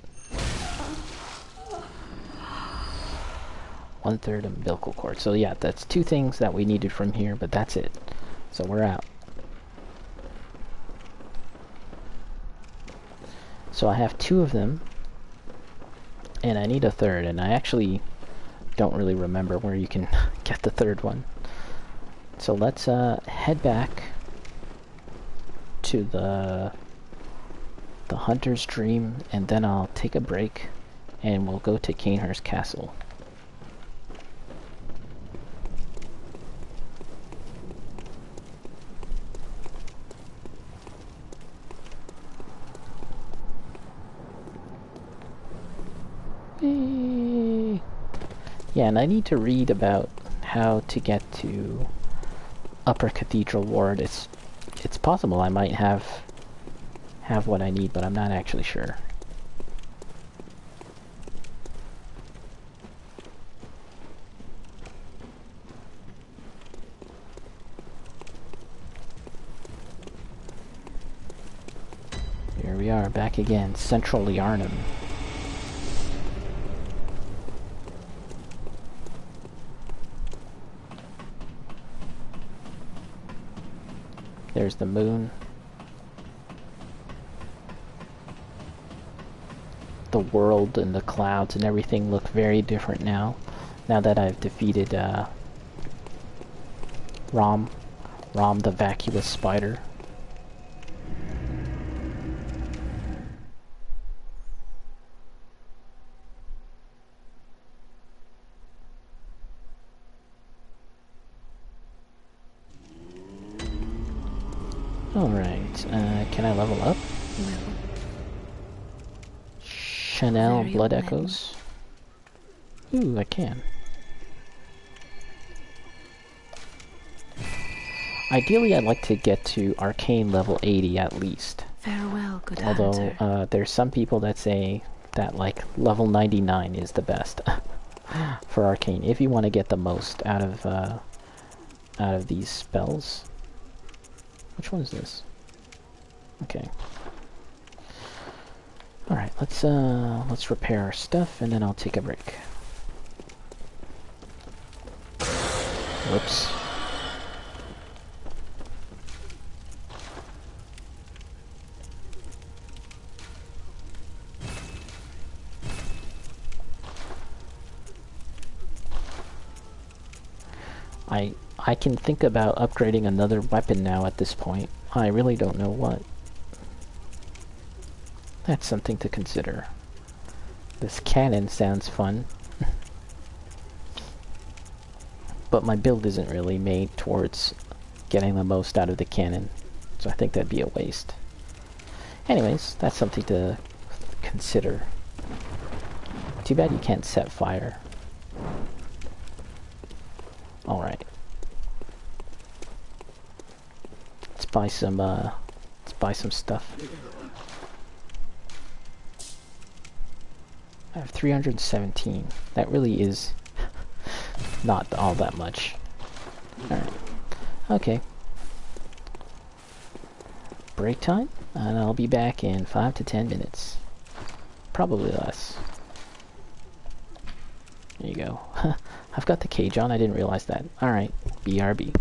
1/3 umbilical cord. So yeah, that's 2 things that we needed from here, but that's it. So we're out. So I have 2 of them, and I need a 3rd, and I actually don't really remember where you can get the 3rd one. So let's head back to the Hunter's Dream, and then I'll take a break, and we'll go to Cainhurst Castle. Yeah, and I need to read about how to get to Upper Cathedral Ward. It's possible I might have what I need, but I'm not actually sure. Here we are, back again, Central Yarnum. There's the moon. The world and the clouds and everything look very different now. Now that I've defeated Rom the vacuous spider. Alright, can I level up? No. Chanel Very Blood well. Echoes. Ooh, I can. Ideally, I'd like to get to Arcane level 80 at least. Farewell, good Although, hunter. there's some people that say that, like, level 99 is the best for Arcane, if you want to get the most out of these spells. Which one is this? Okay. Alright, let's repair our stuff, and then I'll take a break. Whoops. I can think about upgrading another weapon now at this point. I really don't know what. That's something to consider. This cannon sounds fun. But my build isn't really made towards getting the most out of the cannon. So I think that'd be a waste. Anyways, that's something to consider. Too bad you can't set fire. Alright. Let's buy some stuff. I have 317. That really is not all that much. Alright. Okay. Break time, and I'll be back in 5 to 10 minutes. Probably less. There you go. I've got the cage on, I didn't realize that. Alright, BRB.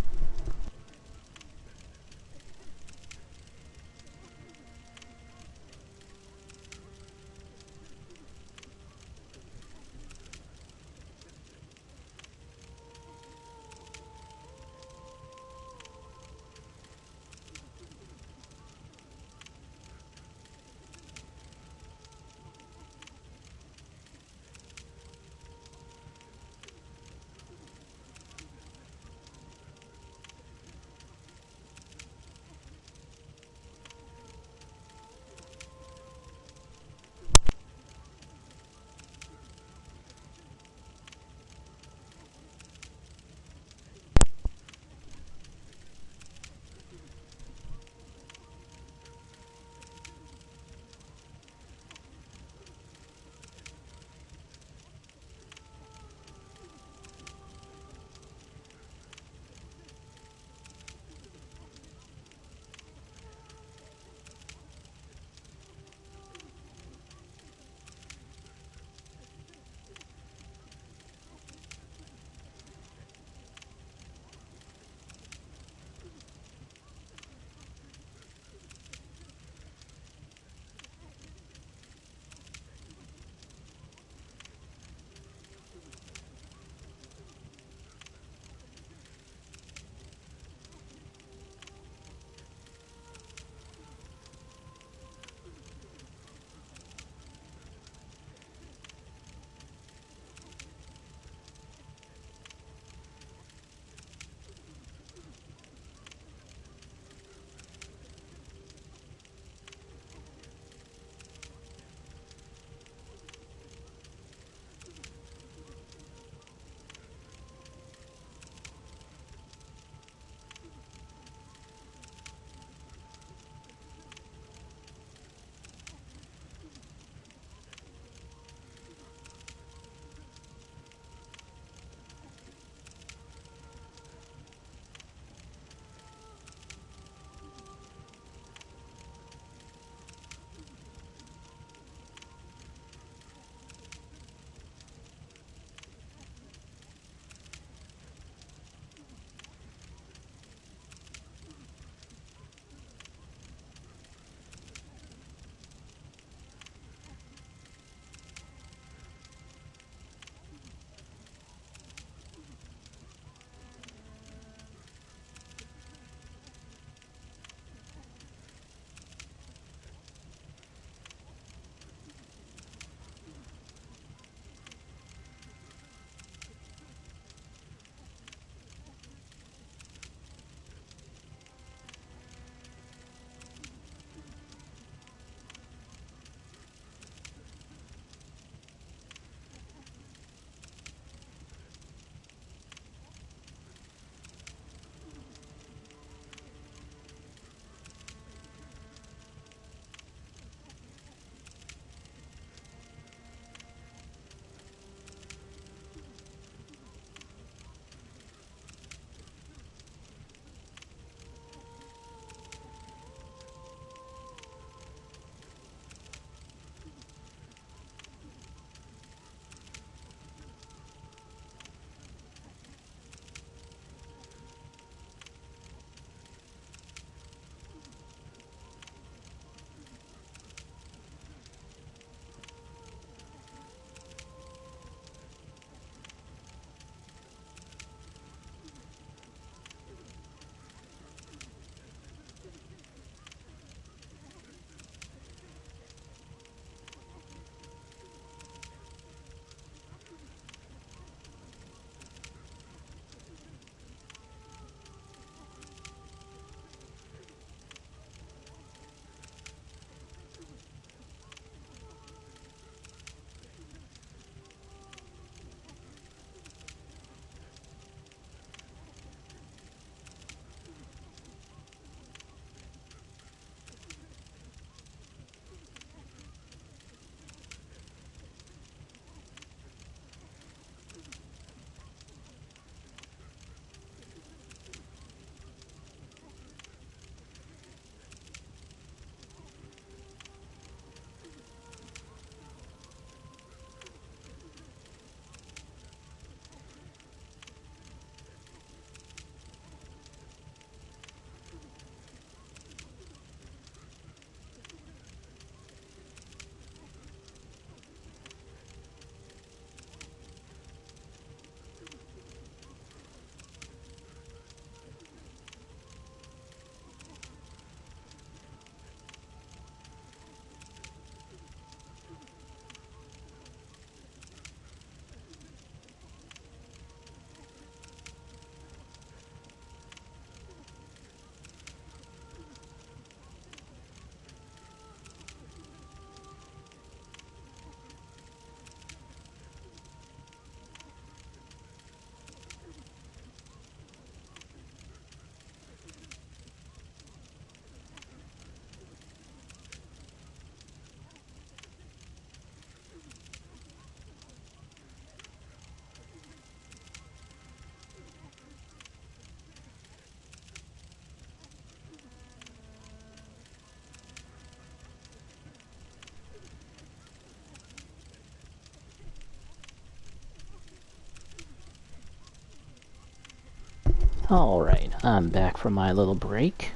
Alright, I'm back from my little break.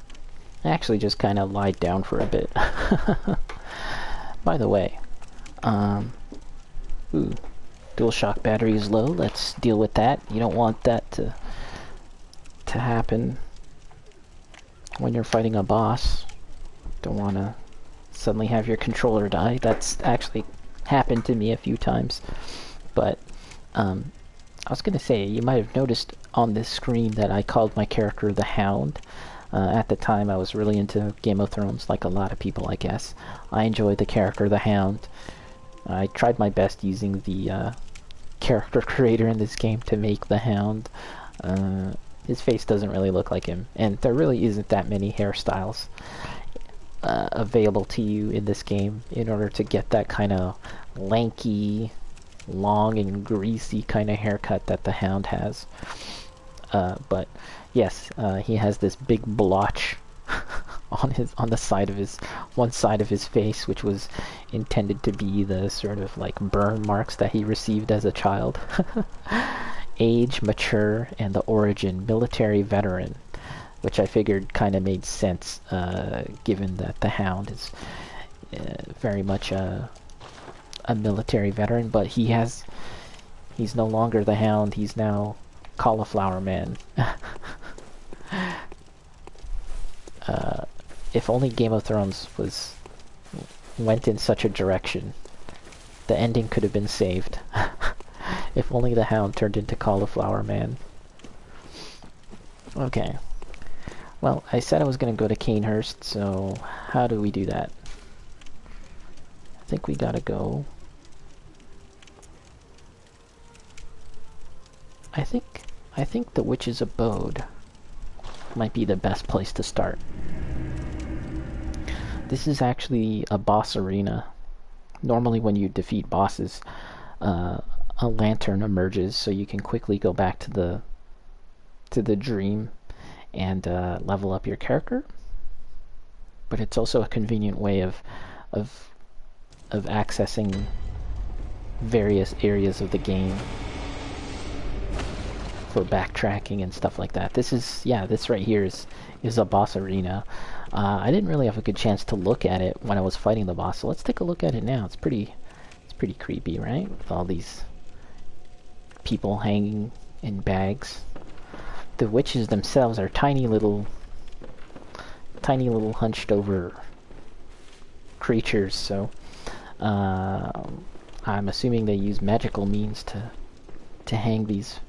I actually just kind of lied down for a bit. By the way, DualShock battery is low. Let's deal with that. You don't want that to happen when you're fighting a boss. Don't want to suddenly have your controller die. That's actually happened to me a few times. But, I was gonna say, you might have noticed on this screen that I called my character the Hound. At the time, I was really into Game of Thrones, like a lot of people, I guess. I enjoyed the character the Hound. I tried my best using the character creator in this game to make the Hound. His face doesn't really look like him, and there really isn't that many hairstyles available to you in this game in order to get that kind of lanky, long and greasy kind of haircut that the Hound has. But yes, he has this big blotch on the side of his one side of his face, which was intended to be the sort of like burn marks that he received as a child. Age, mature, and the origin, military veteran, which I figured kind of made sense, given that the Hound is very much a military veteran, but he's no longer the Hound, he's now Cauliflower Man. If only Game of Thrones went in such a direction, the ending could have been saved. If only the Hound turned into Cauliflower Man. Okay. Well, I said I was going to go to Cainhurst, so how do we do that? I think we gotta go... I think the Witch's Abode might be the best place to start. This is actually a boss arena. Normally when you defeat bosses, a lantern emerges so you can quickly go back to the dream and level up your character. But it's also a convenient way of accessing various areas of the game for backtracking and stuff like that. This right here is a boss arena. I didn't really have a good chance to look at it when I was fighting the boss, so let's take a look at it now. It's pretty creepy, right? With all these people hanging in bags. The witches themselves are tiny little hunched over creatures, so I'm assuming they use magical means to hang these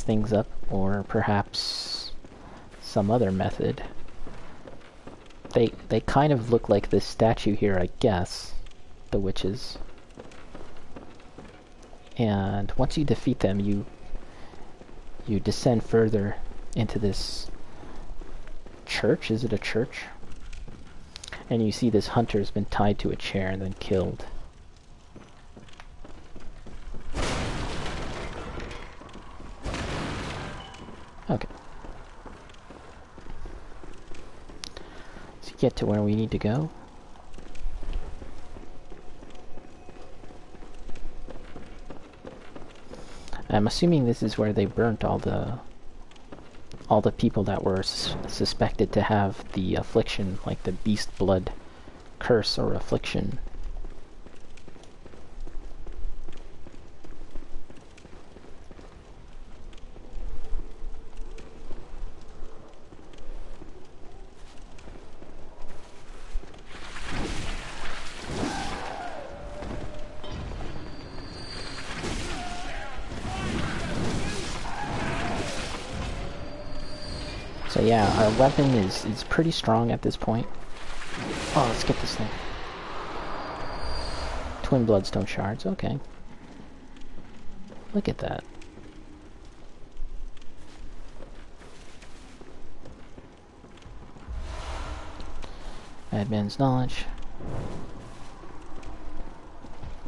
things up, or perhaps some other method. They kind of look like this statue here, I guess, the witches. And once you defeat them, you descend further into this church. Is it a church? And you see this hunter's been tied to a chair and then killed. Okay. Let's get to where we need to go. I'm assuming this is where they burnt all the people that were suspected to have the affliction, like the beast blood curse or affliction. So yeah, our weapon is pretty strong at this point. Oh, let's get this thing. Twin Bloodstone Shards, okay. Look at that. Madman's Knowledge.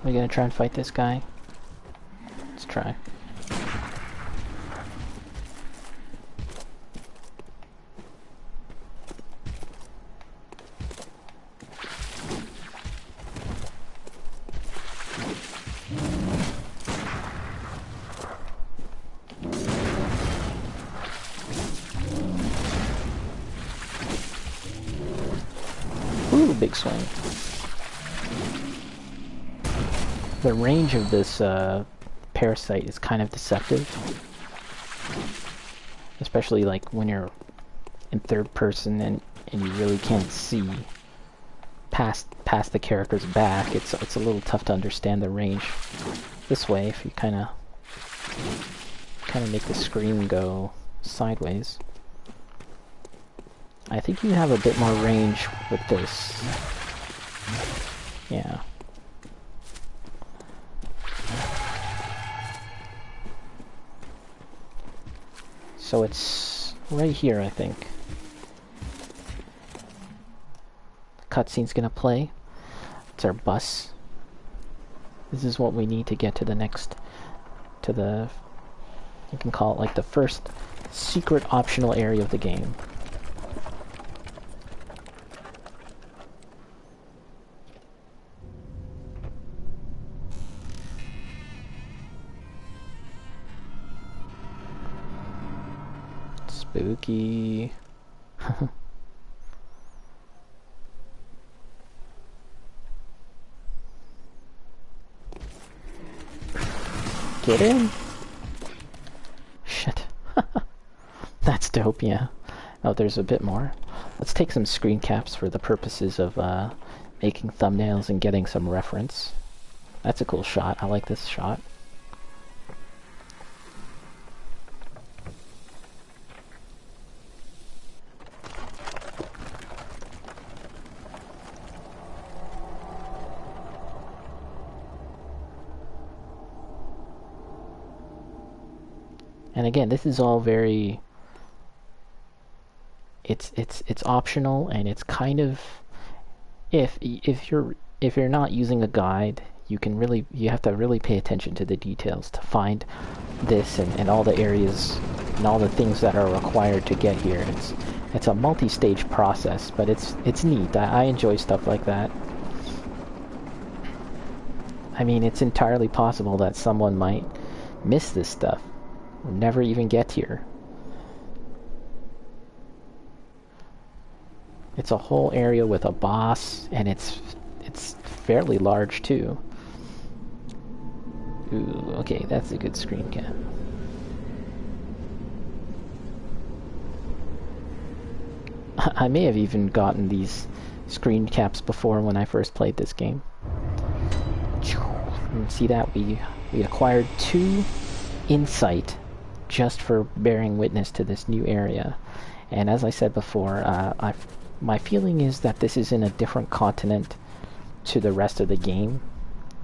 Are we gonna try and fight this guy? Let's try. Ooh, big swing. The range of this parasite is kind of deceptive. Especially like when you're in third person and you really can't see past the character's back. It's a little tough to understand the range. This way, if you kind of make the screen go sideways. I think you have a bit more range with this. Yeah. So it's right here, I think. Cutscene's gonna play. It's our bus. This is what we need to get to the next, you can call it like the first secret optional area of the game. Spooky. Get in? Shit. That's dope, yeah. Oh, there's a bit more. Let's take some screen caps for the purposes of making thumbnails and getting some reference. That's a cool shot. I like this shot. And again, this is all very... It's optional, and it's kind of... If you're not using a guide, you have to really pay attention to the details to find this and all the areas and all the things that are required to get here. It's a multi-stage process, but it's neat. I enjoy stuff like that. I mean, it's entirely possible that someone might miss this stuff. Never even get here. It's a whole area with a boss, and it's fairly large too. Ooh, okay, that's a good screen cap. I may have even gotten these screen caps before when I first played this game. And see that we acquired 2 insight just for bearing witness to this new area. And as I said before, my feeling is that this is in a different continent to the rest of the game,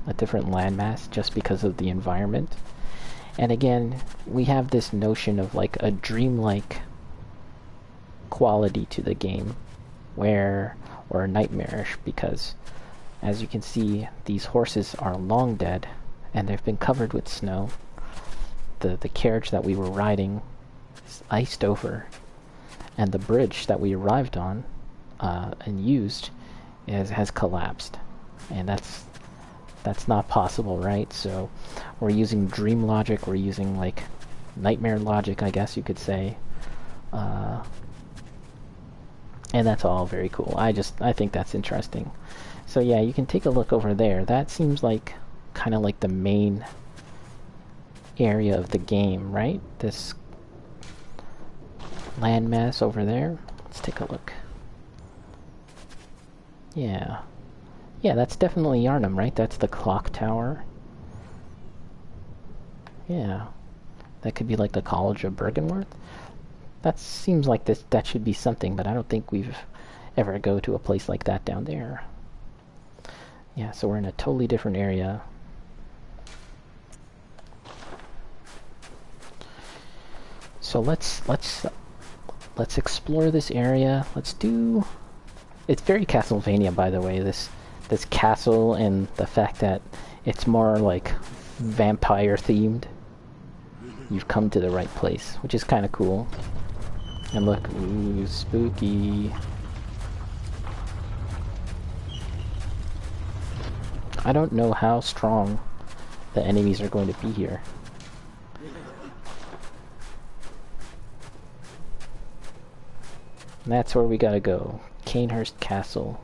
a different landmass, just because of the environment. And again, we have this notion of like a dreamlike quality to the game, or nightmarish, because as you can see, these horses are long dead and they've been covered with snow. The carriage that we were riding is iced over, and the bridge that we arrived on and used has collapsed, and that's not possible, right? So we're using dream logic, we're using like nightmare logic, I guess you could say, and that's all very cool. I think that's interesting. So yeah, you can take a look over there. That seems like kind of like the main area of the game, right? This landmass over there. Let's take a look. Yeah, that's definitely Yharnam, right? That's the clock tower. Yeah, that could be like the College of Bergenworth. That seems like that should be something, but I don't think we've ever go to a place like that down there. Yeah, so we're in a totally different area. So let's explore this area. Let's do... It's very Castlevania, by the way, this castle, and the fact that it's more like vampire themed. You've come to the right place, which is kind of cool. And look, ooh, spooky. I don't know how strong the enemies are going to be here. And that's where we gotta go. Cainhurst Castle.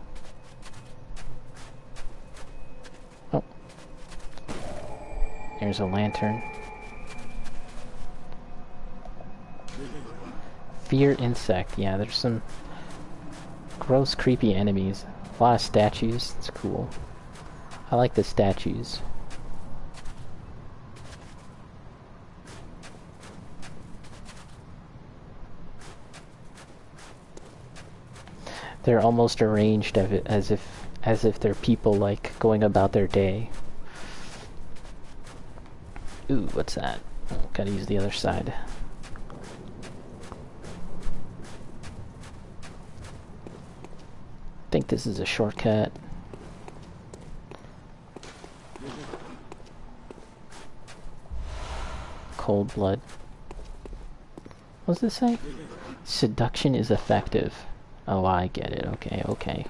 There's a lantern. Fear insect. Yeah, there's some gross, creepy enemies. A lot of statues. It's cool. I like the statues. They're almost arranged as if they're people like going about their day. Ooh, what's that? Oh, gotta use the other side. I think this is a shortcut. Cold blood. What does this say? Seduction is effective. Oh, I get it. Okay, okay.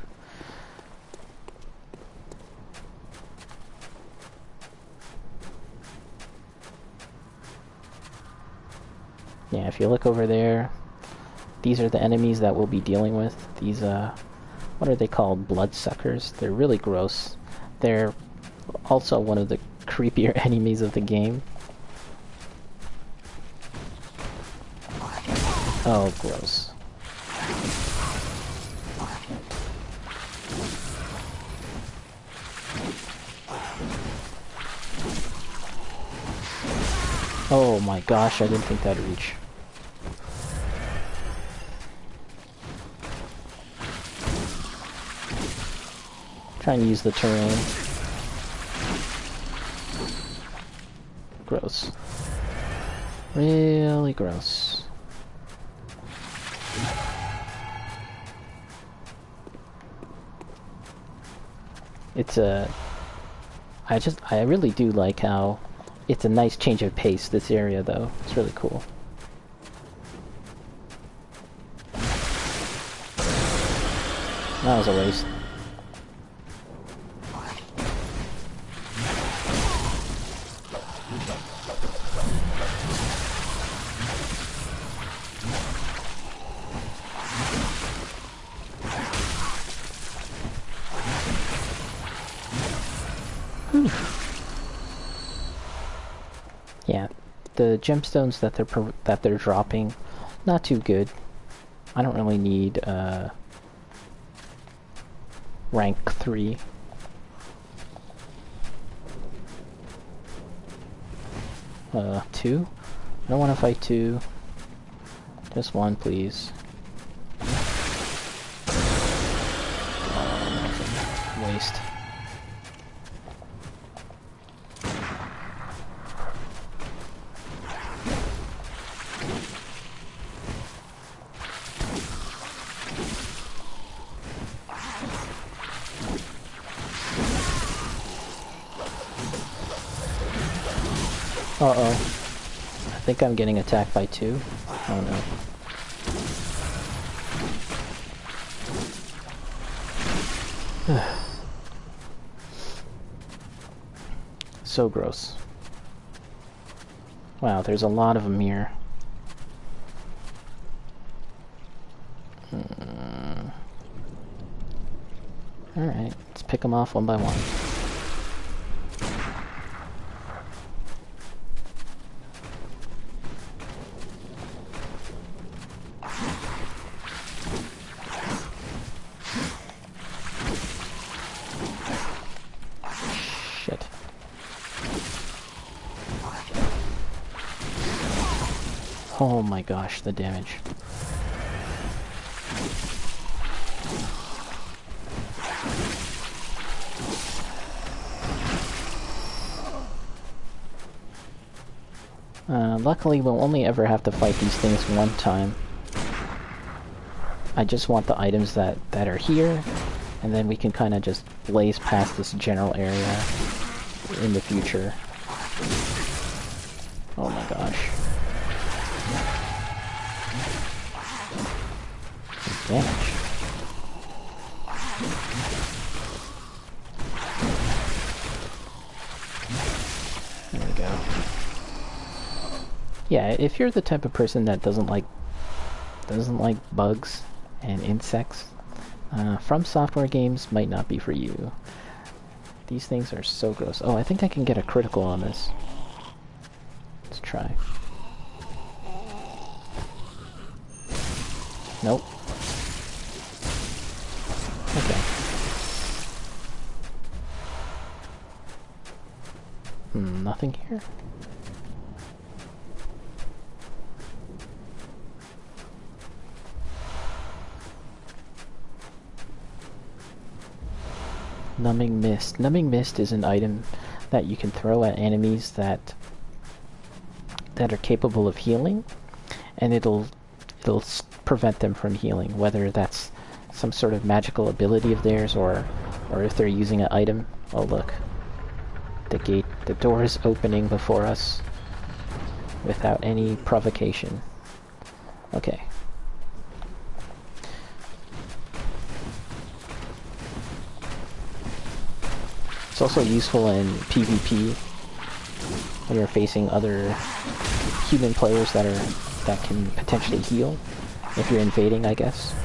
Yeah, if you look over there, these are the enemies that we'll be dealing with. These, what are they called? Bloodsuckers. They're really gross. They're also one of the creepier enemies of the game. Oh, gross. Oh my gosh, I didn't think that'd reach. Trying to use the terrain. Gross. Really gross. It's a... I really do like how it's a nice change of pace, this area, though. It's really cool. That was a waste. Yeah, the gemstones that they're dropping, not too good. I don't really need rank 3. Two? I don't want to fight 2. Just 1, please. Waste. Uh-oh. I think I'm getting attacked by 2. Oh no. So gross. Wow, there's a lot of them here. Alright, let's pick them off one by one. Oh my gosh, the damage. Luckily, we'll only ever have to fight these things one time. I just want the items that are here, and then we can kind of just blaze past this general area in the future. Oh my gosh. Damage. There we go. Yeah, if you're the type of person that doesn't like bugs and insects, From Software games might not be for you. These things are so gross. Oh, I think I can get a critical on this. Let's try. Nope. Okay. Nothing here? Numbing Mist. Numbing Mist is an item that you can throw at enemies that are capable of healing, and it'll prevent them from healing, whether that's some sort of magical ability of theirs or if they're using an item. Oh look. The door is opening before us without any provocation. Okay. It's also useful in PvP when you're facing other human players that can potentially heal if you're invading, I guess.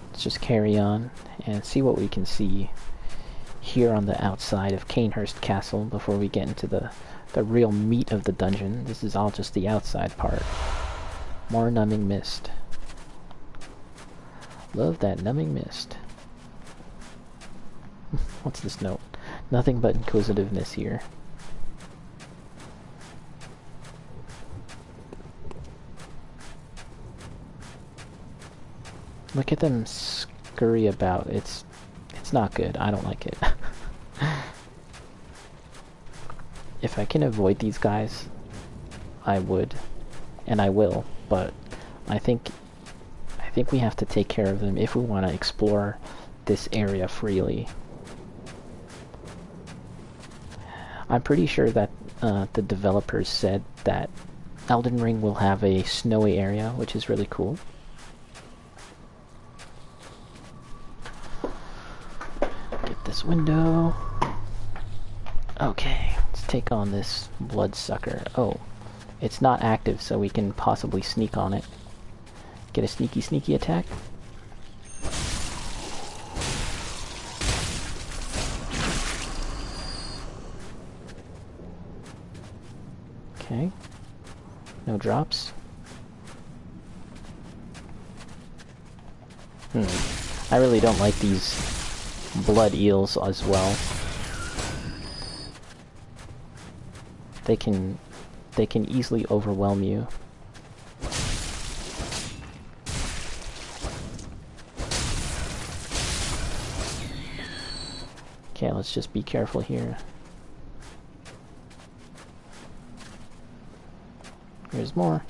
Let's just carry on and see what we can see here on the outside of Cainhurst Castle before we get into the real meat of the dungeon. This is all just the outside part. More Numbing Mist. Love that Numbing Mist. What's this note? Nothing but inquisitiveness here. Look at them scurry about. It's not good. I don't like it. If I can avoid these guys, I would, and I will, but I think we have to take care of them if we want to explore this area freely. I'm pretty sure that the developers said that Elden Ring will have a snowy area, which is really cool. Get this window. Okay, let's take on this Bloodsucker. Oh, it's not active, so we can possibly sneak on it. Get a sneaky attack. Okay. No drops. I really don't like these blood eels as well. They can easily overwhelm you. Okay, let's just be careful here. Here's more.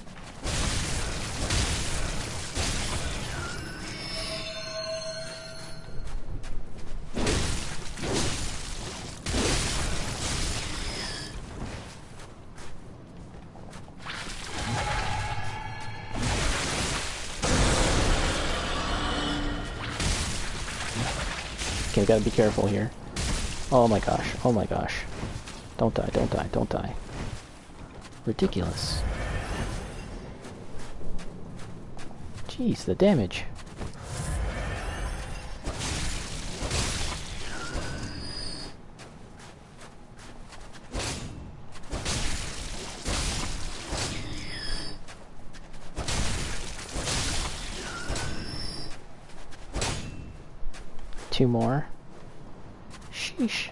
Okay, gotta be careful here. Oh my gosh, oh my gosh. Don't die, don't die, don't die. Ridiculous. Jeez, the damage. Two more. Sheesh.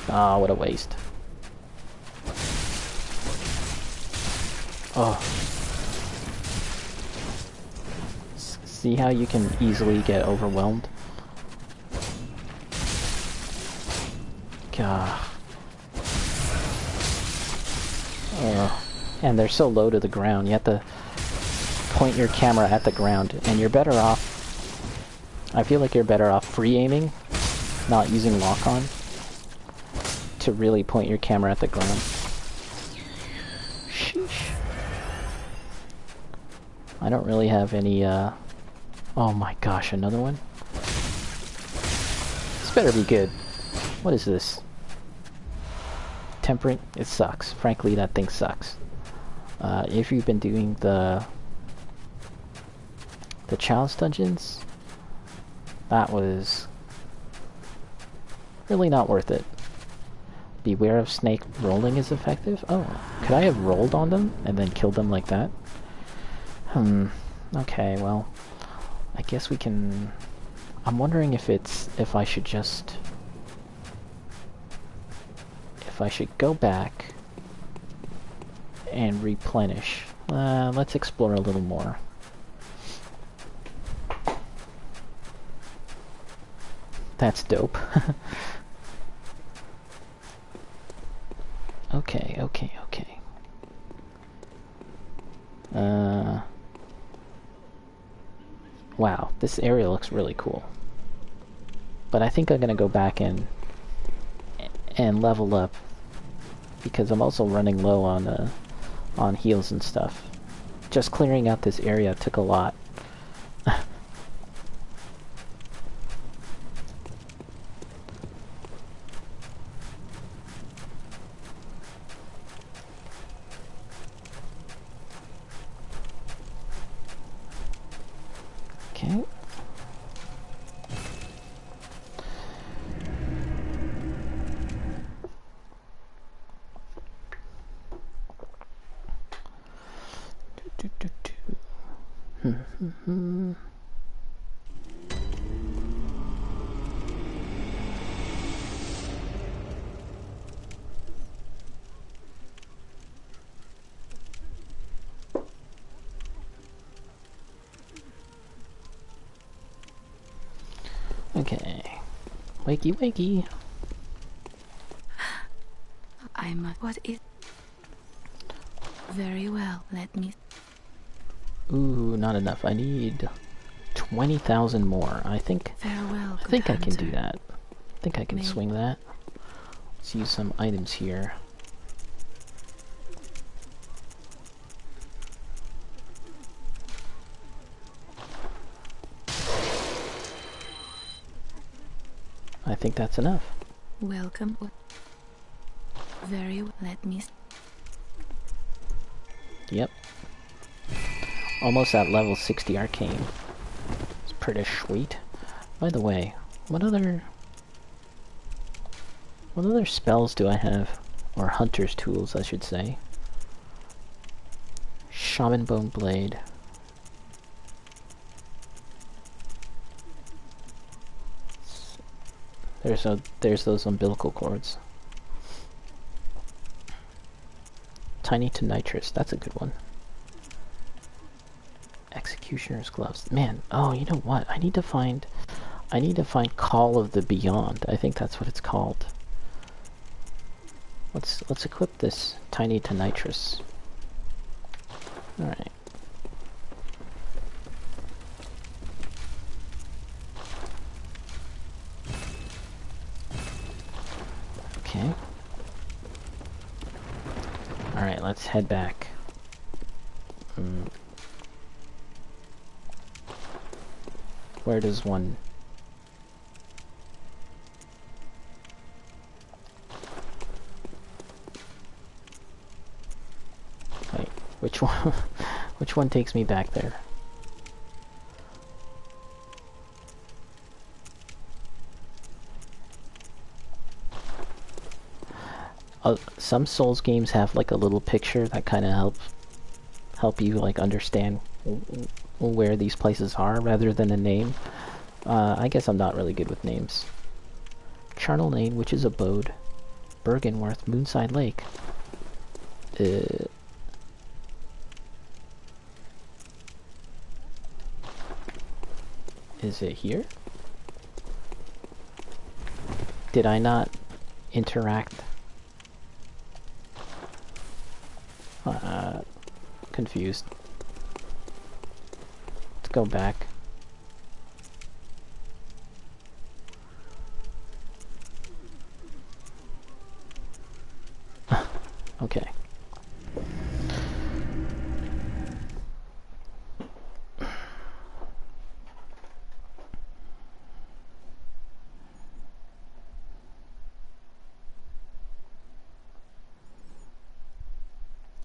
Ah, what a waste. Oh. See how you can easily get overwhelmed? God. Oh. And they're so low to the ground, you have to point your camera at the ground, and you're better off... I feel like you're better off free aiming, not using lock-on, to really point your camera at the ground. Sheesh. I don't really have any, Oh my gosh, another one? This better be good. What is this? Temperate? It sucks. Frankly, that thing sucks. If you've been doing the challenge dungeons, That was really not worth it. Beware of snake rolling is effective? Oh, could I have rolled on them and then killed them like that? Okay, well, I guess we can... I'm wondering if I should just... If I should go back and replenish. Let's explore a little more. That's dope. Okay. Wow, this area looks really cool. But I think I'm gonna go back and level up, because I'm also running low on heals and stuff. Just clearing out this area took a lot. Okay. Okay. Wakey wakey. What is... Very well, let me... Ooh, not enough. I need 20,000 more. I think Farewell, I think I can do hunter. that. I think I can swing that. Let's use some items here. I think that's enough. Welcome. Very well, let me... Yep. Almost at level 60 arcane. It's pretty sweet. By the way, what other spells do I have? Or hunter's tools, I should say. Shaman Bone Blade. There's those umbilical cords. Tiny to nitrous, that's a good one. Executioner's gloves. Man, oh, you know what? I need to find Call of the Beyond. I think that's what it's called. Let's equip this tiny to nitrous. All right. Okay. All right, let's head back. Where does one... Wait, which one? Which one takes me back there? Some Souls games have like a little picture that kind of help you like understand where these places are rather than a name. I guess I'm not really good with names. Charnel Lane, which is Abode. Bergenworth, Moonside Lake. Is it here? Did I not interact? Confused. Let's go back. Okay.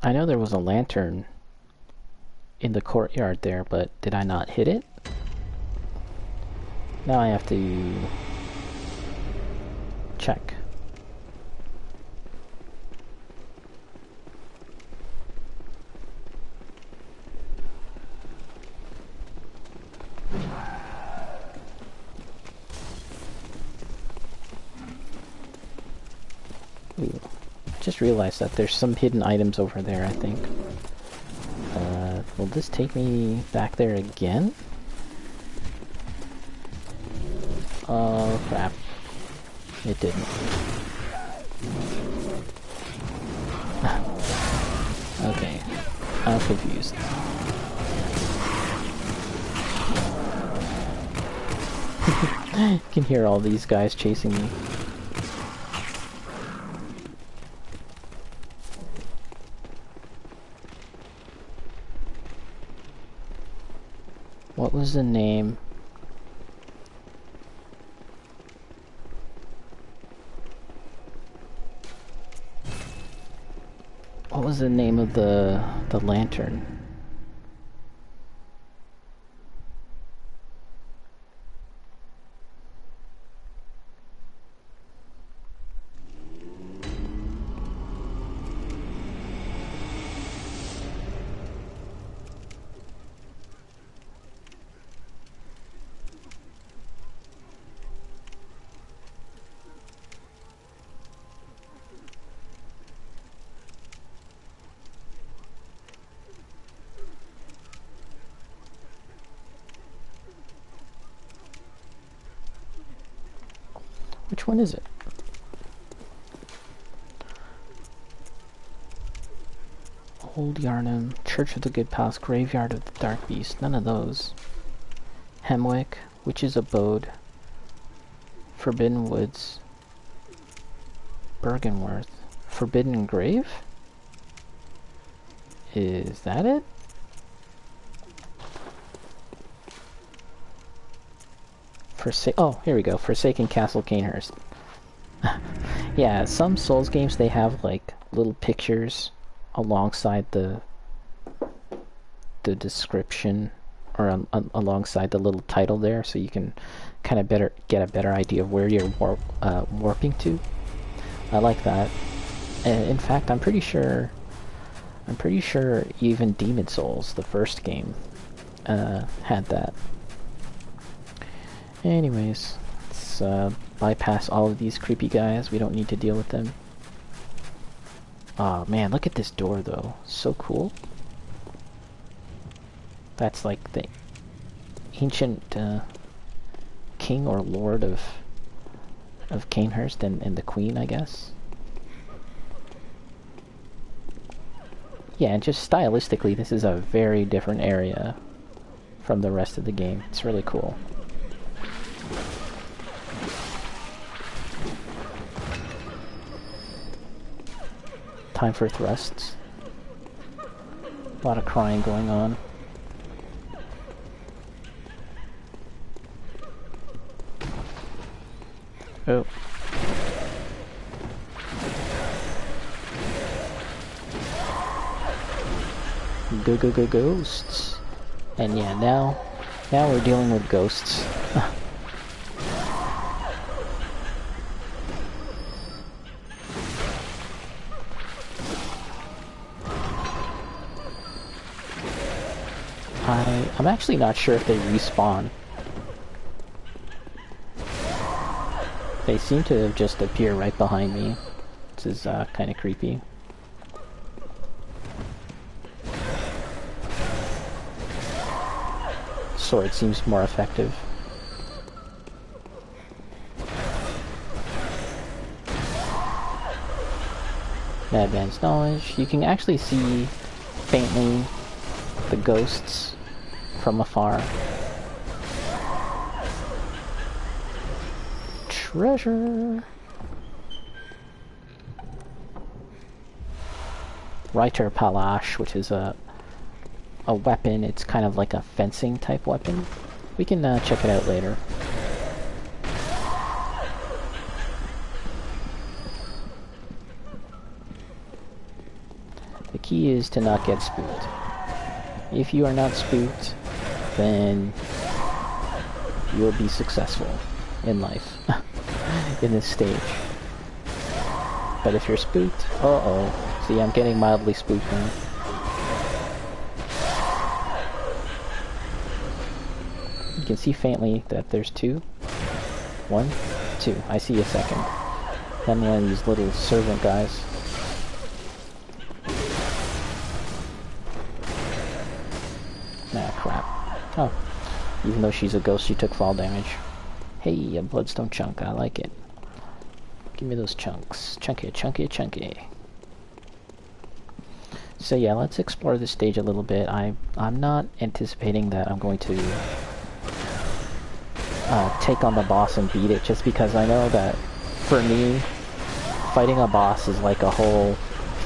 I know there was a lantern in the courtyard there, but did I not hit it? Now I have to check. Ooh. Just realized that there's some hidden items over there, I think. Will this take me back there again? Oh crap. It didn't. Okay. I'm confused. You can hear all these guys chasing me. What was the name? What was the name of the lantern? Which one is it? Old Yarnum, Church of the Good Palace, Graveyard of the Dark Beast. None of those. Hemwick, Witch's Abode, Forbidden Woods, Bergenworth, Forbidden Grave? Is that it? Oh, here we go. Forsaken Castle Cainhurst. Yeah, some Souls games, they have like little pictures alongside the description, or alongside the little title there, so you can kind of get a better idea of where you're warping to. I like that. In fact, I'm pretty sure even Demon Souls, the first game, had that. Anyways, let's bypass all of these creepy guys. We don't need to deal with them. Oh man, look at this door though. So cool. That's like the ancient king or lord of Cainhurst and the queen, I guess. Yeah, and just stylistically, this is a very different area from the rest of the game. It's really cool. Time for thrusts. A lot of crying going on. Oh. Go ghosts. And yeah, now we're dealing with ghosts. I'm actually not sure if they respawn. They seem to have just appear right behind me. This is kind of creepy. Sword seems more effective. Advanced knowledge. You can actually see faintly the ghosts from afar. Treasure. Reiter Palash, which is a weapon. It's kind of like a fencing type weapon. We can check it out later. The key is to not get spooked. If you are not spooked, then You will be successful in life in this stage. But if you're spooked, uh-oh. See, I'm getting mildly spooked now. You can see faintly that there's two. One, two. I see a second. Then one of these little servant guys. Nah, crap. Oh. Even though she's a ghost, she took fall damage. Hey, a bloodstone chunk. I like it. Give me those chunks. Chunky, chunky, chunky. So yeah, let's explore this stage a little bit. I'm not anticipating that I'm going to take on the boss and beat it, just because I know that for me, fighting a boss is like a whole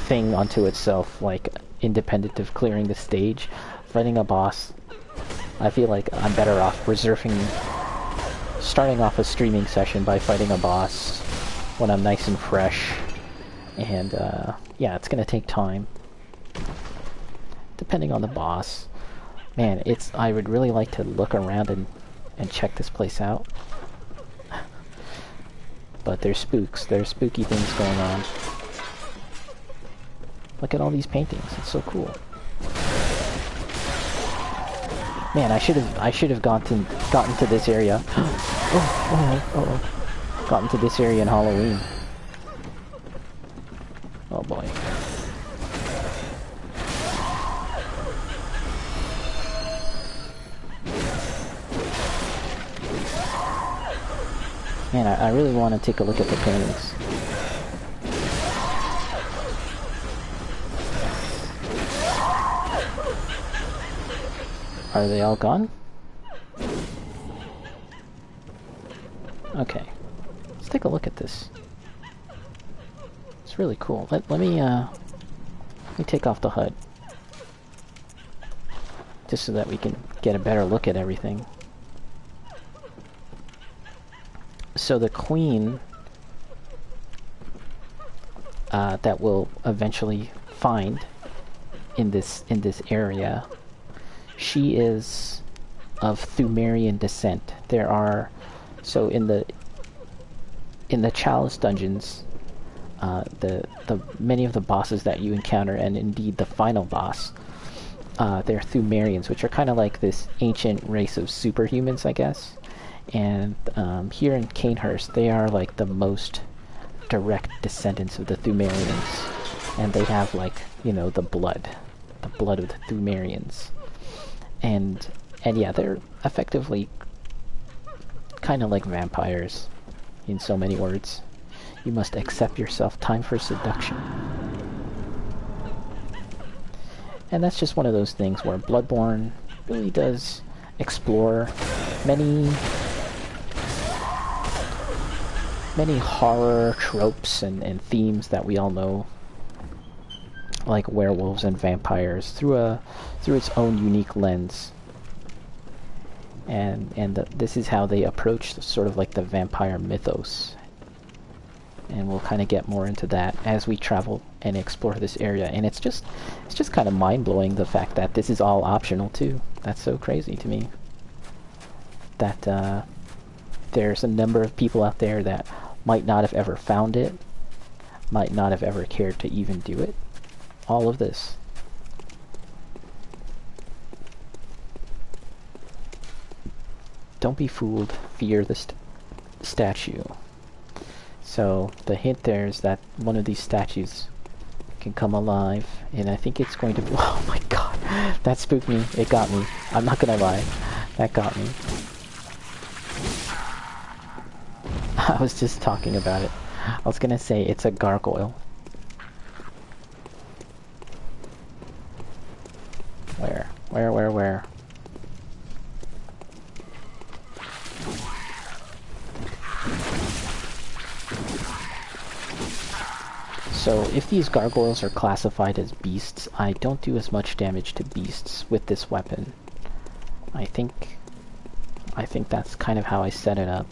thing unto itself, like independent of clearing the stage. Fighting a boss, I feel like I'm better off starting off a streaming session by fighting a boss when I'm nice and fresh. And yeah, it's gonna take time, depending on the boss. Man, I would really like to look around and check this place out. But there's spooks. There's spooky things going on. Look at all these paintings. It's so cool. Man, I should have gotten to this area. Gotten to this area in Halloween. Oh boy. Man, I really want to take a look at the paintings. Are they all gone? Okay. Let's take a look at this. It's really cool. Let me take off the HUD. Just so that we can get a better look at everything. So the queen that we'll eventually find in this area, she is of Thumerian descent. There are, so in the Chalice dungeons, the many of the bosses that you encounter, and indeed the final boss, they're Thumerians, which are kind of like this ancient race of superhumans, I guess. And here in Cainhurst, they are like the most direct descendants of the Thumerians, and they have, like, you know, the blood of the Thumerians, and yeah, they're effectively kind of like vampires, in so many words. You must accept yourself. Time for seduction. And that's just one of those things where Bloodborne really does explore many horror tropes and themes that we all know, like werewolves and vampires, through its own unique lens. And this is how they approach sort of like the vampire mythos. And we'll kind of get more into that as we travel and explore this area. And it's just kind of mind-blowing, the fact that this is all optional too. That's so crazy to me. That there's a number of people out there that might not have ever found it, might not have ever cared to even do it. All of this. Don't be fooled. Fear the statue. So the hint there is that one of these statues can come alive, and I think it's going to be... Oh my god, that spooked me. It got me. I'm not gonna lie. That got me. I was just talking about it. I was gonna say it's a gargoyle. Where? So if these gargoyles are classified as beasts, I don't do as much damage to beasts with this weapon. I think that's kind of how I set it up.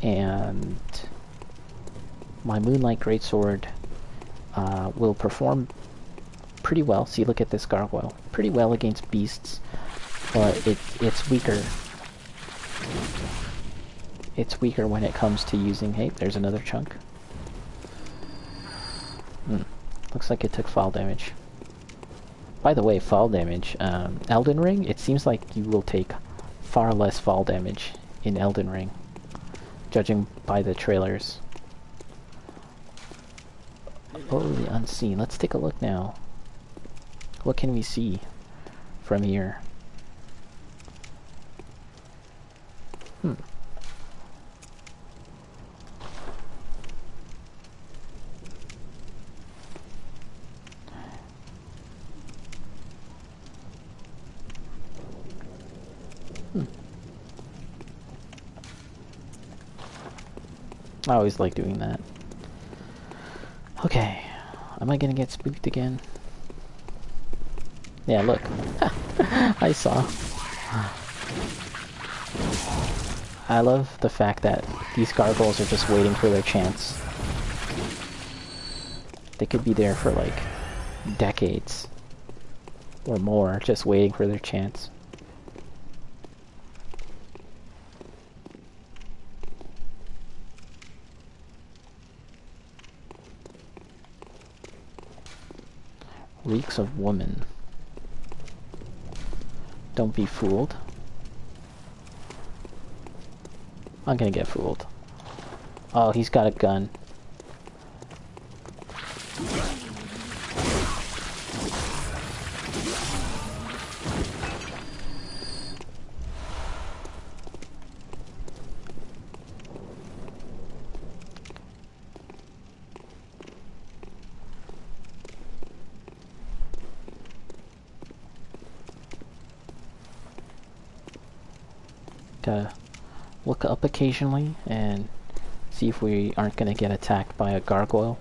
And my Moonlight Greatsword will perform pretty well. See, look at this gargoyle. Pretty well against beasts, but it's weaker. It's weaker when it comes to using... Hey, there's another chunk. Looks like it took fall damage. By the way, fall damage. Elden Ring, it seems like you will take far less fall damage in Elden Ring, judging by the trailers. Oh, the unseen. Let's take a look now. What can we see from here? I always like doing that. Okay, am I gonna get spooked again? Yeah, look. I saw. I love the fact that these gargoyles are just waiting for their chance. They could be there for like decades or more, just waiting for their chance. Reeks of woman. Don't be fooled. I'm gonna get fooled. Oh, he's got a gun. Gotta look up occasionally and see if we aren't gonna get attacked by a gargoyle.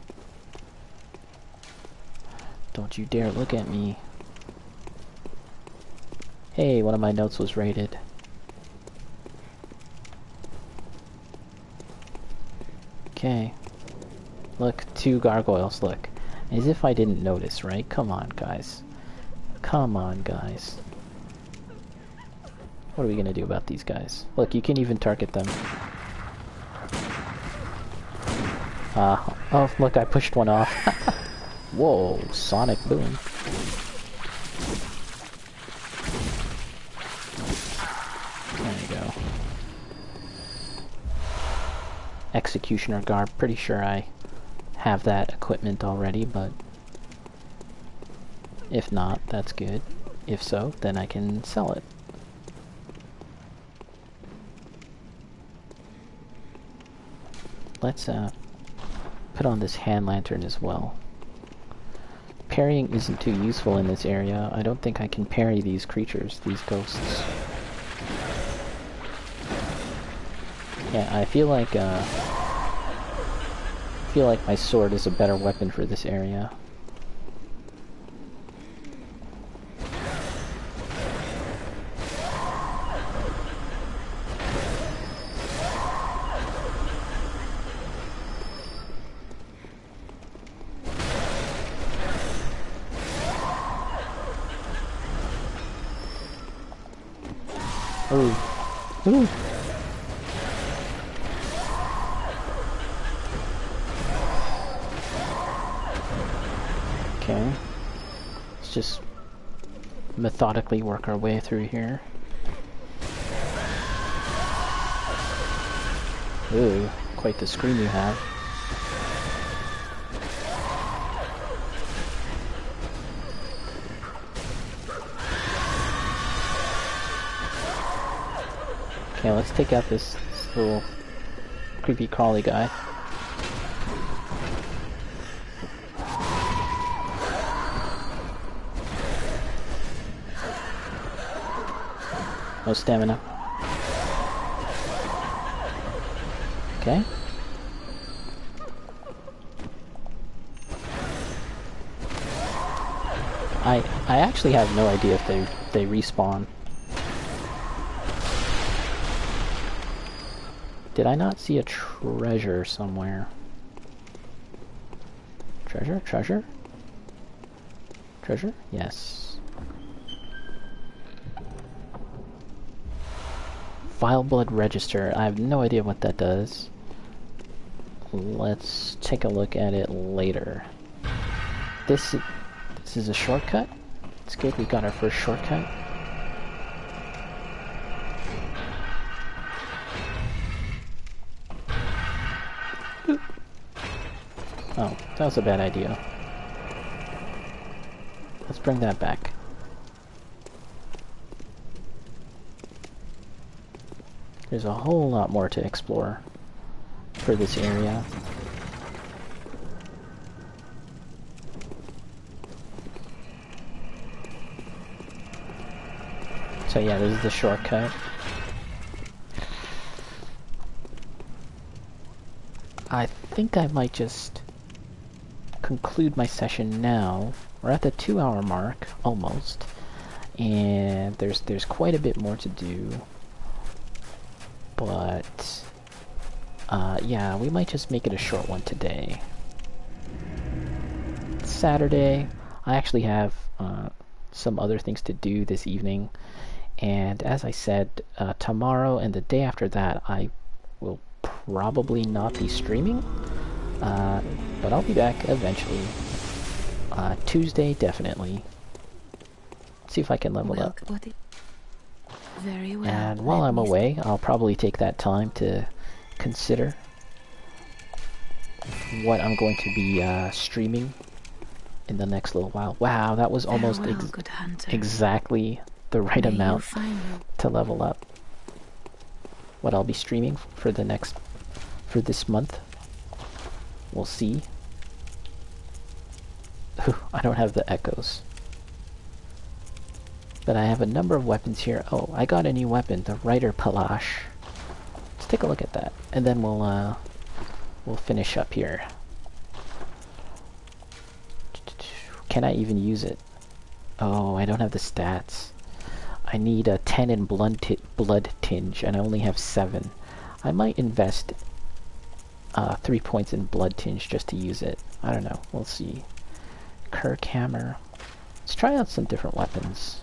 Don't you dare look at me. Hey, one of my notes was raided. Okay. Look, 2 gargoyles, look. As if I didn't notice, right? Come on, guys. Come on, guys. What are we gonna do about these guys? Look, you can even target them. Oh, look, I pushed one off. Whoa, sonic boom. There you go. Executioner garb, pretty sure I have that equipment already, but if not, that's good. If so, then I can sell it. Let's put on this hand lantern as well. Parrying isn't too useful in this area. I don't think I can parry these creatures, these ghosts. Yeah, I feel like my sword is a better weapon for this area. Ooh. Ooh. Okay. Let's just methodically work our way through here. Ooh, quite the screen you have. Okay, let's take out this little creepy crawly guy. No stamina. Okay. I actually have no idea if they respawn. Did I not see a treasure somewhere? Treasure? Treasure? Treasure? Yes. Vile Blood Register. I have no idea what that does. Let's take a look at it later. This is a shortcut. It's good, we got our first shortcut. Oop. Oh, that was a bad idea. Let's bring that back. There's a whole lot more to explore for this area. So yeah, this is the shortcut. I think I might just conclude my session now. We're at the 2-hour mark, almost. And there's quite a bit more to do. But yeah, we might just make it a short one today. It's Saturday. I actually have some other things to do this evening. And as I said, tomorrow and the day after that, I will probably not be streaming. But I'll be back eventually. Tuesday, definitely. See if I can level up. Very well. And while I'm away, I'll probably take that time to consider what I'm going to be streaming in the next little while. Wow, that was almost exactly the right amount to level up. What I'll be streaming for this month, we'll see. I don't have the echoes. But I have a number of weapons here. Oh, I got a new weapon, the Micolash. Let's take a look at that, and then we'll finish up here. Can I even use it? Oh, I don't have the stats. I need a 10 in blood tinge, and I only have 7. I might invest 3 points in blood tinge just to use it. I don't know. We'll see. Kirk hammer. Let's try out some different weapons,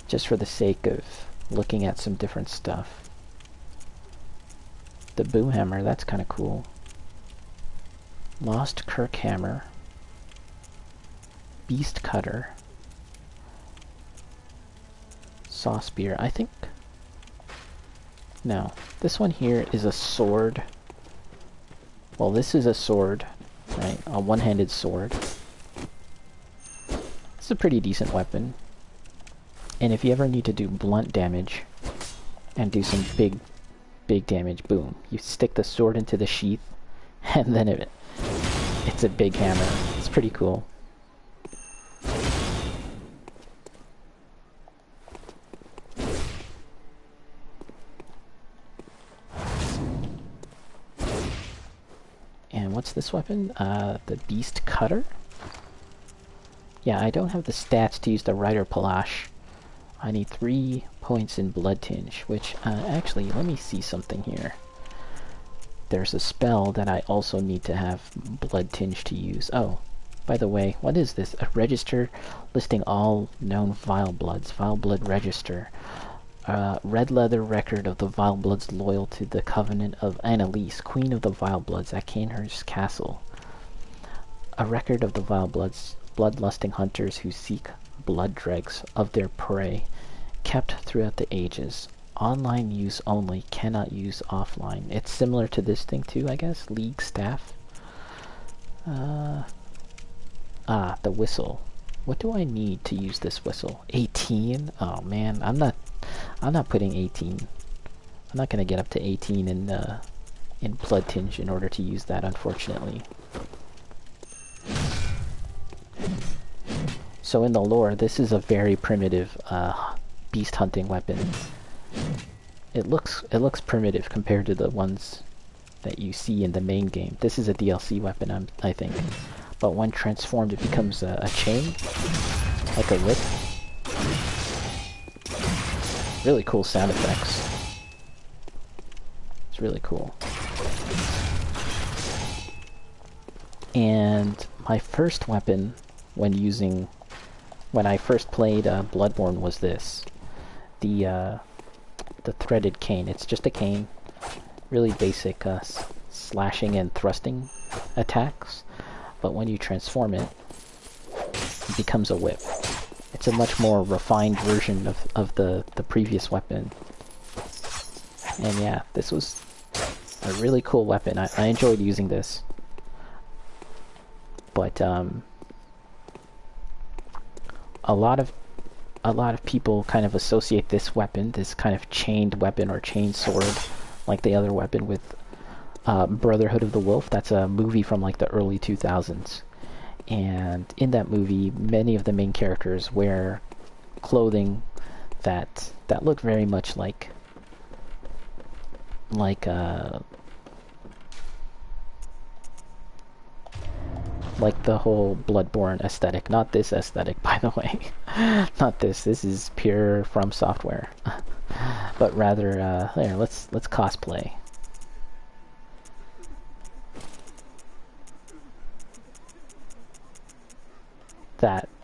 just for the sake of looking at some different stuff. The boom hammer, that's kind of cool. Lost Kirk hammer. Beast cutter. Saw spear, I think. No, this one here is a sword. Well, this is a sword, right? A one-handed sword. It's a pretty decent weapon. And if you ever need to do blunt damage and do some big damage, boom, you stick the sword into the sheath, and then it's a big hammer. It's pretty cool. And what's this weapon? The beast cutter? Yeah, I don't have the stats to use the Micolash. I need 3 points in blood tinge, which, actually, let me see something here. There's a spell that I also need to have blood tinge to use. Oh, by the way, what is this? A register listing all known vile bloods. Vile blood register. Red leather record of the vile bloods loyal to the covenant of Annalise, queen of the vile bloods at Cainhurst Castle. A record of the vile bloods, bloodlusting hunters who seek blood dregs of their prey, kept throughout the ages. Online use only, cannot use offline. It's similar to this thing too, I guess. League staff. The whistle. What do I need to use this whistle? 18? Oh man, I'm not putting 18. I'm not gonna get up to 18 in blood tinge in order to use that, unfortunately. So in the lore, this is a very primitive beast hunting weapon. It looks primitive compared to the ones that you see in the main game. This is a DLC weapon, I think. But when transformed, it becomes a chain, like a whip. Really cool sound effects. It's really cool. And my first weapon when I first played Bloodborne was this. The threaded cane. It's just a cane. Really basic slashing and thrusting attacks. But when you transform it, it becomes a whip. It's a much more refined version of the previous weapon. And yeah, this was a really cool weapon. I enjoyed using this. But a lot of people kind of associate this weapon, this kind of chained weapon or chained sword, like the other weapon, with Brotherhood of the Wolf. That's a movie from like the early 2000s. And in that movie, many of the main characters wear clothing that look very much like the whole Bloodborne aesthetic. Not this aesthetic, by the way. Not this. This is pure From Software. But rather, there. Let's cosplay.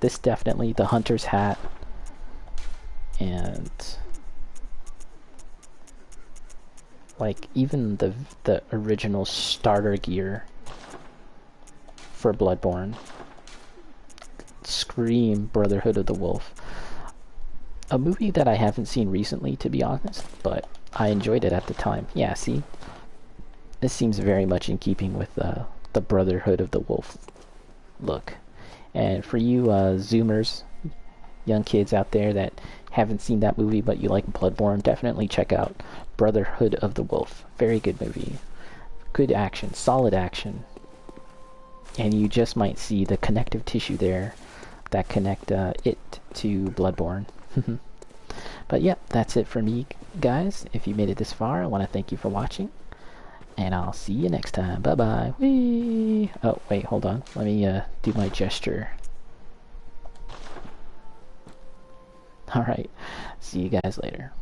This definitely, the hunter's hat, and like even the original starter gear for Bloodborne scream Brotherhood of the Wolf. A movie that I haven't seen recently, to be honest, but I enjoyed it at the time. Yeah, see? This seems very much in keeping with the Brotherhood of the Wolf look. And for you Zoomers, young kids out there that haven't seen that movie but you like Bloodborne, definitely check out Brotherhood of the Wolf. Very good movie. Good action, solid action. And you just might see the connective tissue there that connect it to Bloodborne. But yeah, that's it for me, guys. If you made it this far, I want to thank you for watching. And I'll see you next time. Bye-bye. Whee! Oh, wait, hold on. Let me do my gesture. Alright. See you guys later.